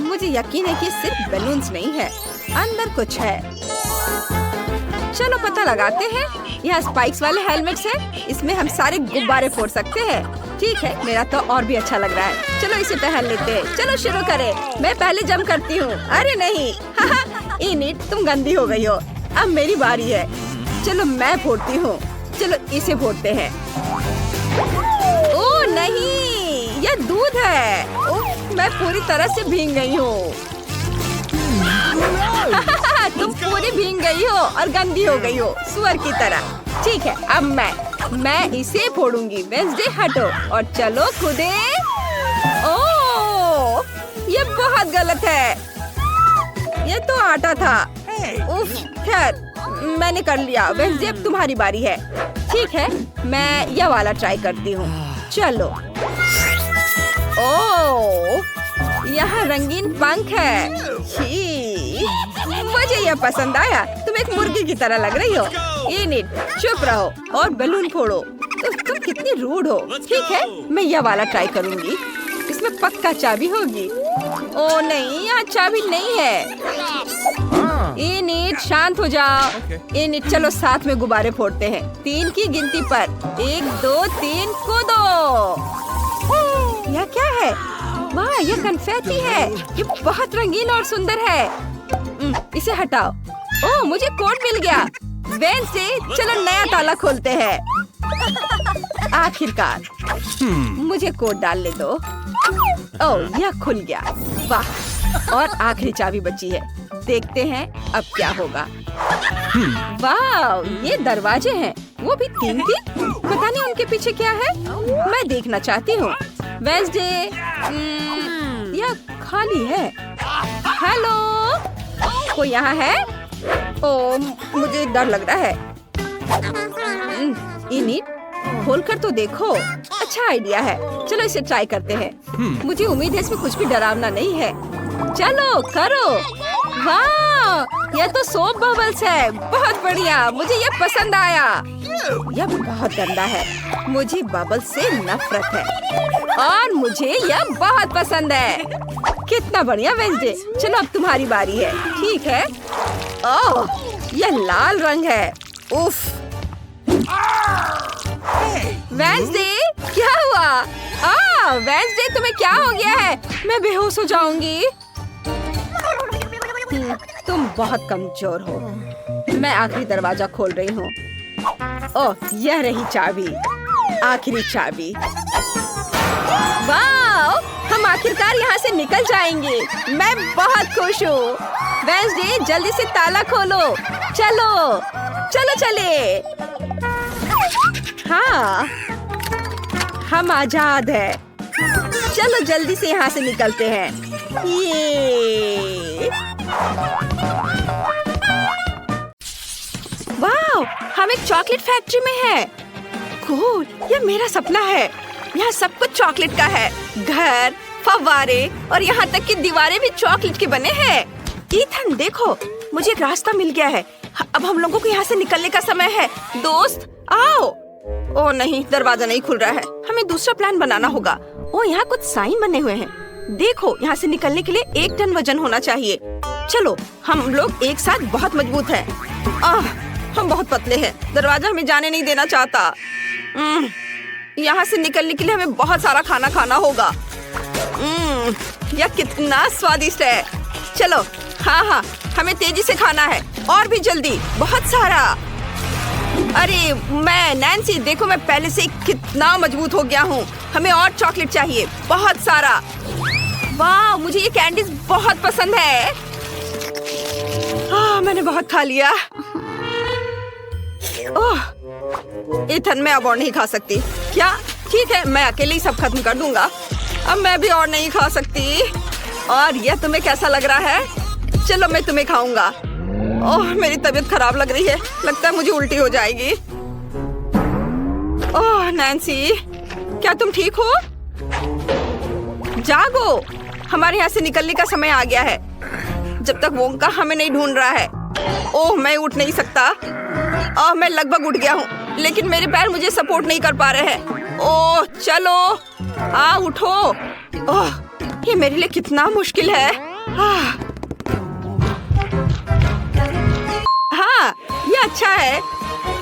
मुझे यकीन है कि सिर्फ बैलून्स नहीं है, अंदर कुछ है। चलो पता लगाते हैं। यहाँ स्पाइक्स वाले हेलमेट्स हैं। इसमें हम सारे गुब्बारे फोड़ सकते हैं। ठीक है, मेरा तो और भी अच्छा लग रहा है। चलो इसे पहन लेते हैं। चलो शुरू करें। मैं पहले जंप करती हूँ। अरे नहीं। इनिट, तुम गंदी हो गई हो। अब मेरी बारी है। चलो मैं फोड़ती हूँ। चलो इसे फोड़ते हैं। ओह नहीं, यह दूध है। ओह, मैं पूरी तरह से भीग गई हूँ। तुम पूरी भीग गई हो और गंदी हो गई हो, सुअर की तरह। ठीक है, अब मैं इसे फोड़ूंगी। वेंसडे हटो और चलो कूदे। ओह, ये बहुत गलत है। ये तो आटा था। उफ, खैर मैंने कर लिया। वेंसडे, अब तुम्हारी बारी है। ठीक है, मैं यह वाला ट्राई करती हूँ। चलो। ओह, यहाँ रंगीन पंख है। मुझे यह पसंद आया। तुम एक मुर्गी की तरह लग रही हो। इनिट, चुप रहो और बैलून फोड़ो। तुम कितनी रूड हो। ठीक है, मैं यह वाला ट्राई करूंगी। इसमें पक्का चाबी होगी। ओह नहीं, यहाँ चाबी नहीं है। इनिट, शांत हो जाओ। इनिट, चलो साथ में गुब्बारे फोड़ते हैं। 3 की गिनती पर। 1 2 3, कूदो। यह क्या है? वाह, यह कन्फेटी है। ये बहुत रंगीन और सुंदर है। इसे हटाओ। ओह, मुझे कोड मिल गया। वेंसडे, चलो नया ताला खोलते हैं। आखिरकार मुझे कोड डालने दो। ओह, यह खुल गया। वाह, और आखिरी चाबी बची है। देखते हैं अब क्या होगा। वाह, ये दरवाजे हैं। वो भी 3 की। पता नहीं उनके पीछे क्या है। मैं देखना चाहती हूँ। वेंसडे, यह खाली है। हेलो, कोई यहाँ है? ओह, मुझे डर लग रहा है। इनिट, खोलकर तो देखो। अच्छा आइडिया है। चलो इसे ट्राई करते हैं। मुझे उम्मीद है इसमें कुछ भी डरावना नहीं है। चलो करो। वाह, यह तो सोप बबल्स है। बहुत बढ़िया, मुझे यह पसंद आया। यह बहुत गंदा है। मुझे बबल्स से नफरत है और मुझे यह बहुत पसंद है। कितना बढ़िया वेंसडे। चलो अब तुम्हारी बारी है। ठीक है। ओह, यह लाल रंग है। उफ। वेंसडे, क्या हुआ? वेडनेसडे, तुम्हें क्या हो गया है? मैं बेहोश हो जाऊंगी। तुम बहुत कमजोर हो। मैं आखिरी दरवाजा खोल रही हूँ। ओह, यह रही चाबी, आखिरी चाबी। वाह, हम आखिरकार यहाँ से निकल जाएंगे। मैं बहुत खुश हूँ। वेडनेसडे, जल्दी से ताला खोलो। चलो चलो चले। हाँ, हम आजाद हैं। चलो जल्दी से यहाँ से निकलते हैं। ये वाह, हम एक चॉकलेट फैक्ट्री में हैं। कूल, यह मेरा सपना है। यहाँ सब कुछ चॉकलेट का है। घर, फव्वारे और यहाँ तक कि दीवारें भी चॉकलेट के बने हैं। ईथन, देखो, मुझे एक रास्ता मिल गया है। अब हम लोगों को यहाँ से निकलने का समय है। दोस्त, आओ। ओह नहीं, दरवाजा नहीं खुल रहा है। हमें दूसरा प्लान बनाना होगा। ओह, यहाँ कुछ साइन बने हुए हैं। देखो, यहाँ से निकलने के लिए 1 टन वजन होना चाहिए। चलो, हम लोग एक साथ बहुत मजबूत हैं। हम बहुत पतले हैं। दरवाजा हमें जाने नहीं देना चाहता। यहाँ से निकलने के लिए हमें बहुत सारा खाना खाना होगा। यह कितना स्वादिष्ट है। चलो, हाँ, हमें तेजी से खाना है और भी जल्दी, बहुत सारा। अरे नैन्सी, देखो, मैं पहले से कितना मजबूत हो गया हूँ। हमें और चॉकलेट चाहिए, बहुत सारा। वाह, मुझे ये कैंडीज बहुत पसंद है। मैंने बहुत खा लिया। ओह, इथन, मैं अब और नहीं खा सकती। क्या? ठीक है, मैं अकेले ही सब खत्म कर दूंगा। अब मैं भी और नहीं खा सकती। और यह तुम्हें कैसा लग रहा है? चलो, मैं तुम्हें खाऊंगा। ओह, मेरी तबीयत खराब लग रही है। लगता है मुझे उल्टी हो जाएगी। ओह नैन्सी, क्या तुम ठीक हो? जागो, हमारे यहाँ से निकलने का समय आ गया है। जब तक वोंका हमें नहीं ढूंढ रहा है। ओह, मैं उठ नहीं सकता। ओह, मैं लगभग उठ गया हूँ, लेकिन मेरे पैर मुझे सपोर्ट नहीं कर पा रहे हैं। ओह, चलो, उठो। ओह, ये मेरे लिए कितना मुश्किल है। हाँ, ये अच्छा है।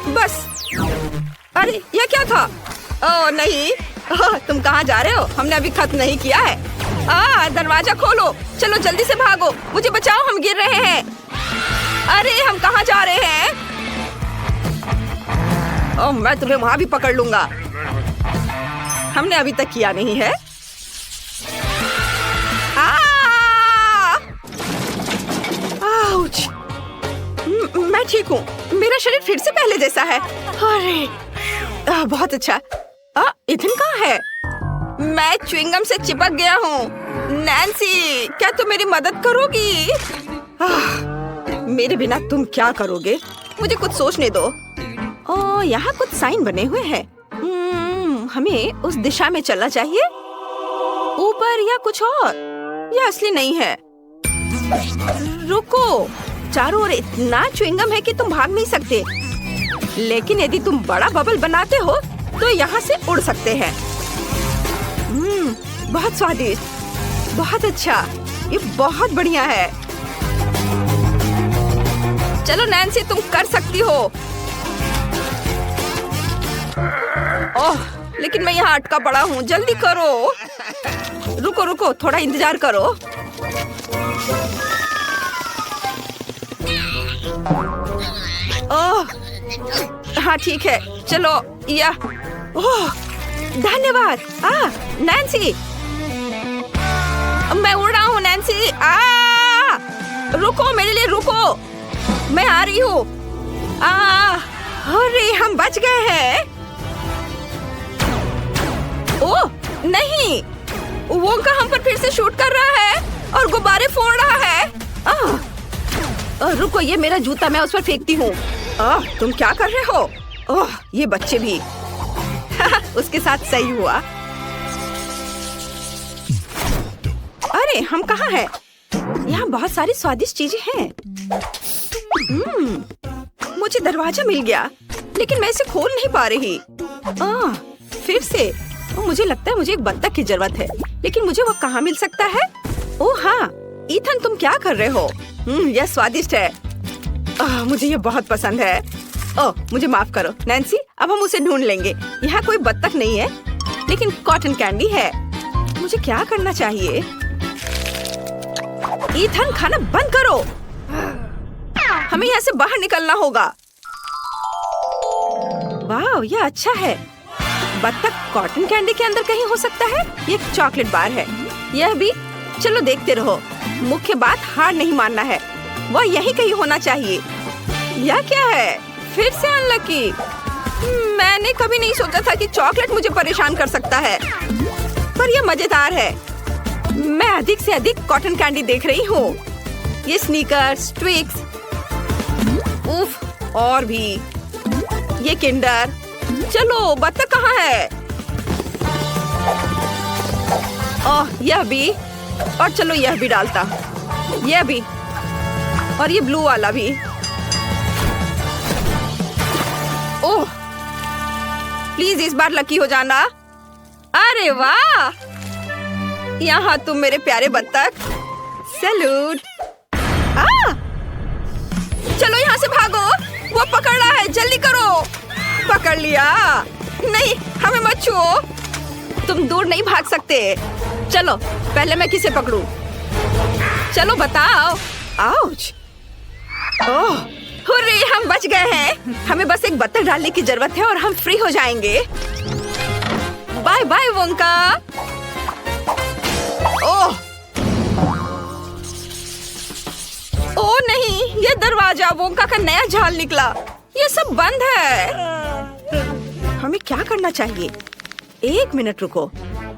बस, अरे ये क्या था? ओह नहीं, तुम कहाँ जा रहे हो? हमने अभी खत्म नहीं किया है। दरवाजा खोलो। चलो जल्दी से भागो, मुझे बचाओ, हम गिर रहे हैं। अरे हम कहाँ जा रहे हैं? ओह, मैं तुम्हें वहाँ भी पकड़ लूंगा। हमने अभी तक किया नहीं है। आउच! मैं ठीक हूँ। मेरा शरीर फिर से पहले जैसा है। अरे बहुत अच्छा। इथन कहाँ है? मैं च्युइंगम से चिपक गया हूँ। नैन्सी, क्या तुम मेरी मदद करोगी? मेरे बिना तुम क्या करोगे? मुझे कुछ सोचने दो। ओह, यहाँ कुछ साइन बने हुए हैं। हमें उस दिशा में चलना चाहिए। ऊपर या कुछ और? यह असली नहीं है। रुको, चारों ओर इतना च्युइंगम है कि तुम भाग नहीं सकते। लेकिन यदि तुम बड़ा बबल बनाते हो तो यहाँ से उड़ सकते हैं। बहुत स्वादिष्ट, बहुत अच्छा, ये बहुत बढ़िया है। चलो नैन्सी, तुम कर सकती हो। ओह, लेकिन मैं यहाँ अटका पड़ा हूँ। जल्दी करो। रुको रुको, थोड़ा इंतजार करो। ओह, हाँ ठीक है, चलो। या ओह, धन्यवाद। नैन्सी, मैं उड़ रहा हूँ। नैन्सी, रुको, मेरे लिए रुको, मैं आ रही हूँ। अरे हम बच गए हैं। ओह नहीं, वोंका हम पर फिर से शूट कर रहा है और गुब्बारे फोड़ रहा है। रुको, ये मेरा जूता, मैं उस पर फेंकती हूँ। तुम क्या कर रहे हो? ओह, ये बच्चे भी। उसके साथ सही हुआ। अरे हम कहाँ हैं? यहाँ बहुत सारी स्वादिष्ट चीजें हैं। मुझे दरवाजा मिल गया, लेकिन मैं इसे खोल नहीं पा रही। फिर से। मुझे लगता है मुझे एक बत्तख की जरूरत है, लेकिन मुझे वो कहाँ मिल सकता है? ओह हाँ, ईथन, तुम क्या कर रहे हो? यह स्वादिष्ट है। मुझे ये बहुत पसंद है। ओह, मुझे माफ करो नैन्सी, अब हम उसे ढूंढ लेंगे। यहाँ कोई बत्तख नहीं है। लेकिन कॉटन कैंडी है। मुझे क्या करना चाहिए? ईथन, खाना बंद करो। हमें यहाँ से बाहर निकलना होगा। वाह, यह अच्छा है। बत्तख कॉटन कैंडी के अंदर कहीं हो सकता है। ये एक चॉकलेट बार है। यह भी। चलो देखते रहो। मुख्य बात हार नहीं मानना है। वह यहीं कहीं होना चाहिए। यह क्या है? फिर से अनलकी। मैंने कभी नहीं सोचा था कि चॉकलेट मुझे परेशान कर सकता है, पर यह मजेदार है। मैं अधिक से अधिक कॉटन कैंडी देख रही हूँ। ये स्नीकर्स, ट्विक्स, उफ, और भी ये किंडर। चलो, बत्तख कहाँ है? ओह, यह भी। और चलो यह भी डालता। यह भी। और ये ब्लू वाला भी। ओह, प्लीज इस बार लकी हो जाना। अरे वाह, यहाँ तुम मेरे प्यारे बत्तख। सैल्यूट। चलो यहाँ से भागो। वो पकड़ रहा है, जल्दी करो। पकड़ लिया। नहीं, हमें मत छुओ। तुम दूर नहीं भाग सकते। चलो, पहले मैं किसे पकड़ूं? चलो बताओ। आउच। ओह, हुर्रे, हम बच गए हैं। हमें बस एक बत्तख डालने की जरूरत है और हम फ्री हो जाएंगे। Bye bye Wonka. Oh, oh नहीं, ये दरवाजा, वोंका का नया जाल निकला। ये सब बंद है। हमें क्या करना चाहिए? एक मिनट रुको।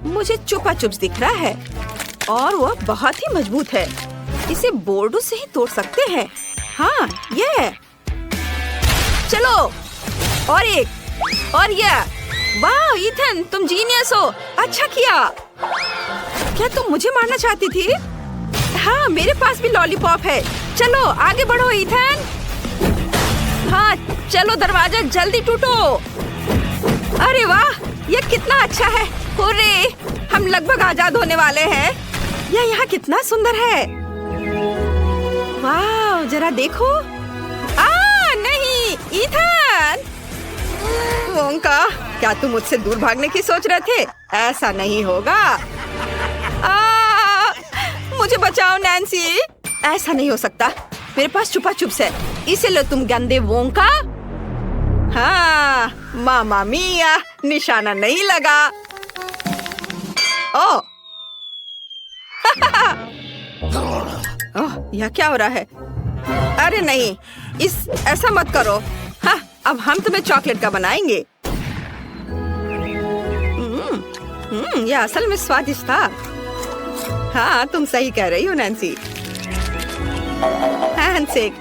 मुझे चुपा चुप दिख रहा है और वह बहुत ही मजबूत है। इसे बोर्डों से ही तोड़ सकते हैं। हाँ, ये। चलो, और एक, और यह। वाह ईथन, तुम जीनियस हो। अच्छा किया। क्या तुम मुझे मारना चाहती थी? हाँ, मेरे पास भी लॉलीपॉप है। चलो आगे बढ़ो ईथन। हाँ, चलो दरवाजा जल्दी टूटो। अरे वाह, यह कितना अच्छा है। हुर्रे, हम लगभग आजाद होने वाले हैं। यह यहाँ कितना सुंदर है। वाह, जरा देखो। नहीं, ईथन। वोंका, क्या तुम मुझसे दूर भागने की सोच रहे थे? ऐसा नहीं होगा। मुझे बचाओ नैन्सी। ऐसा नहीं हो सकता। मेरे पास छुपा चुप्स है। इसे लो तुम गंदे वोंका। हाँ, मामा मिया, निशाना नहीं लगा। ओह, ओह, यह क्या हो रहा है? अरे नहीं, ऐसा मत करो। हाँ, अब हम तुम्हें चॉकलेट का बनाएंगे। यह असल में स्वादिष्ट था। हाँ, तुम सही कह रही हो नैन्सी। हैंडशेक।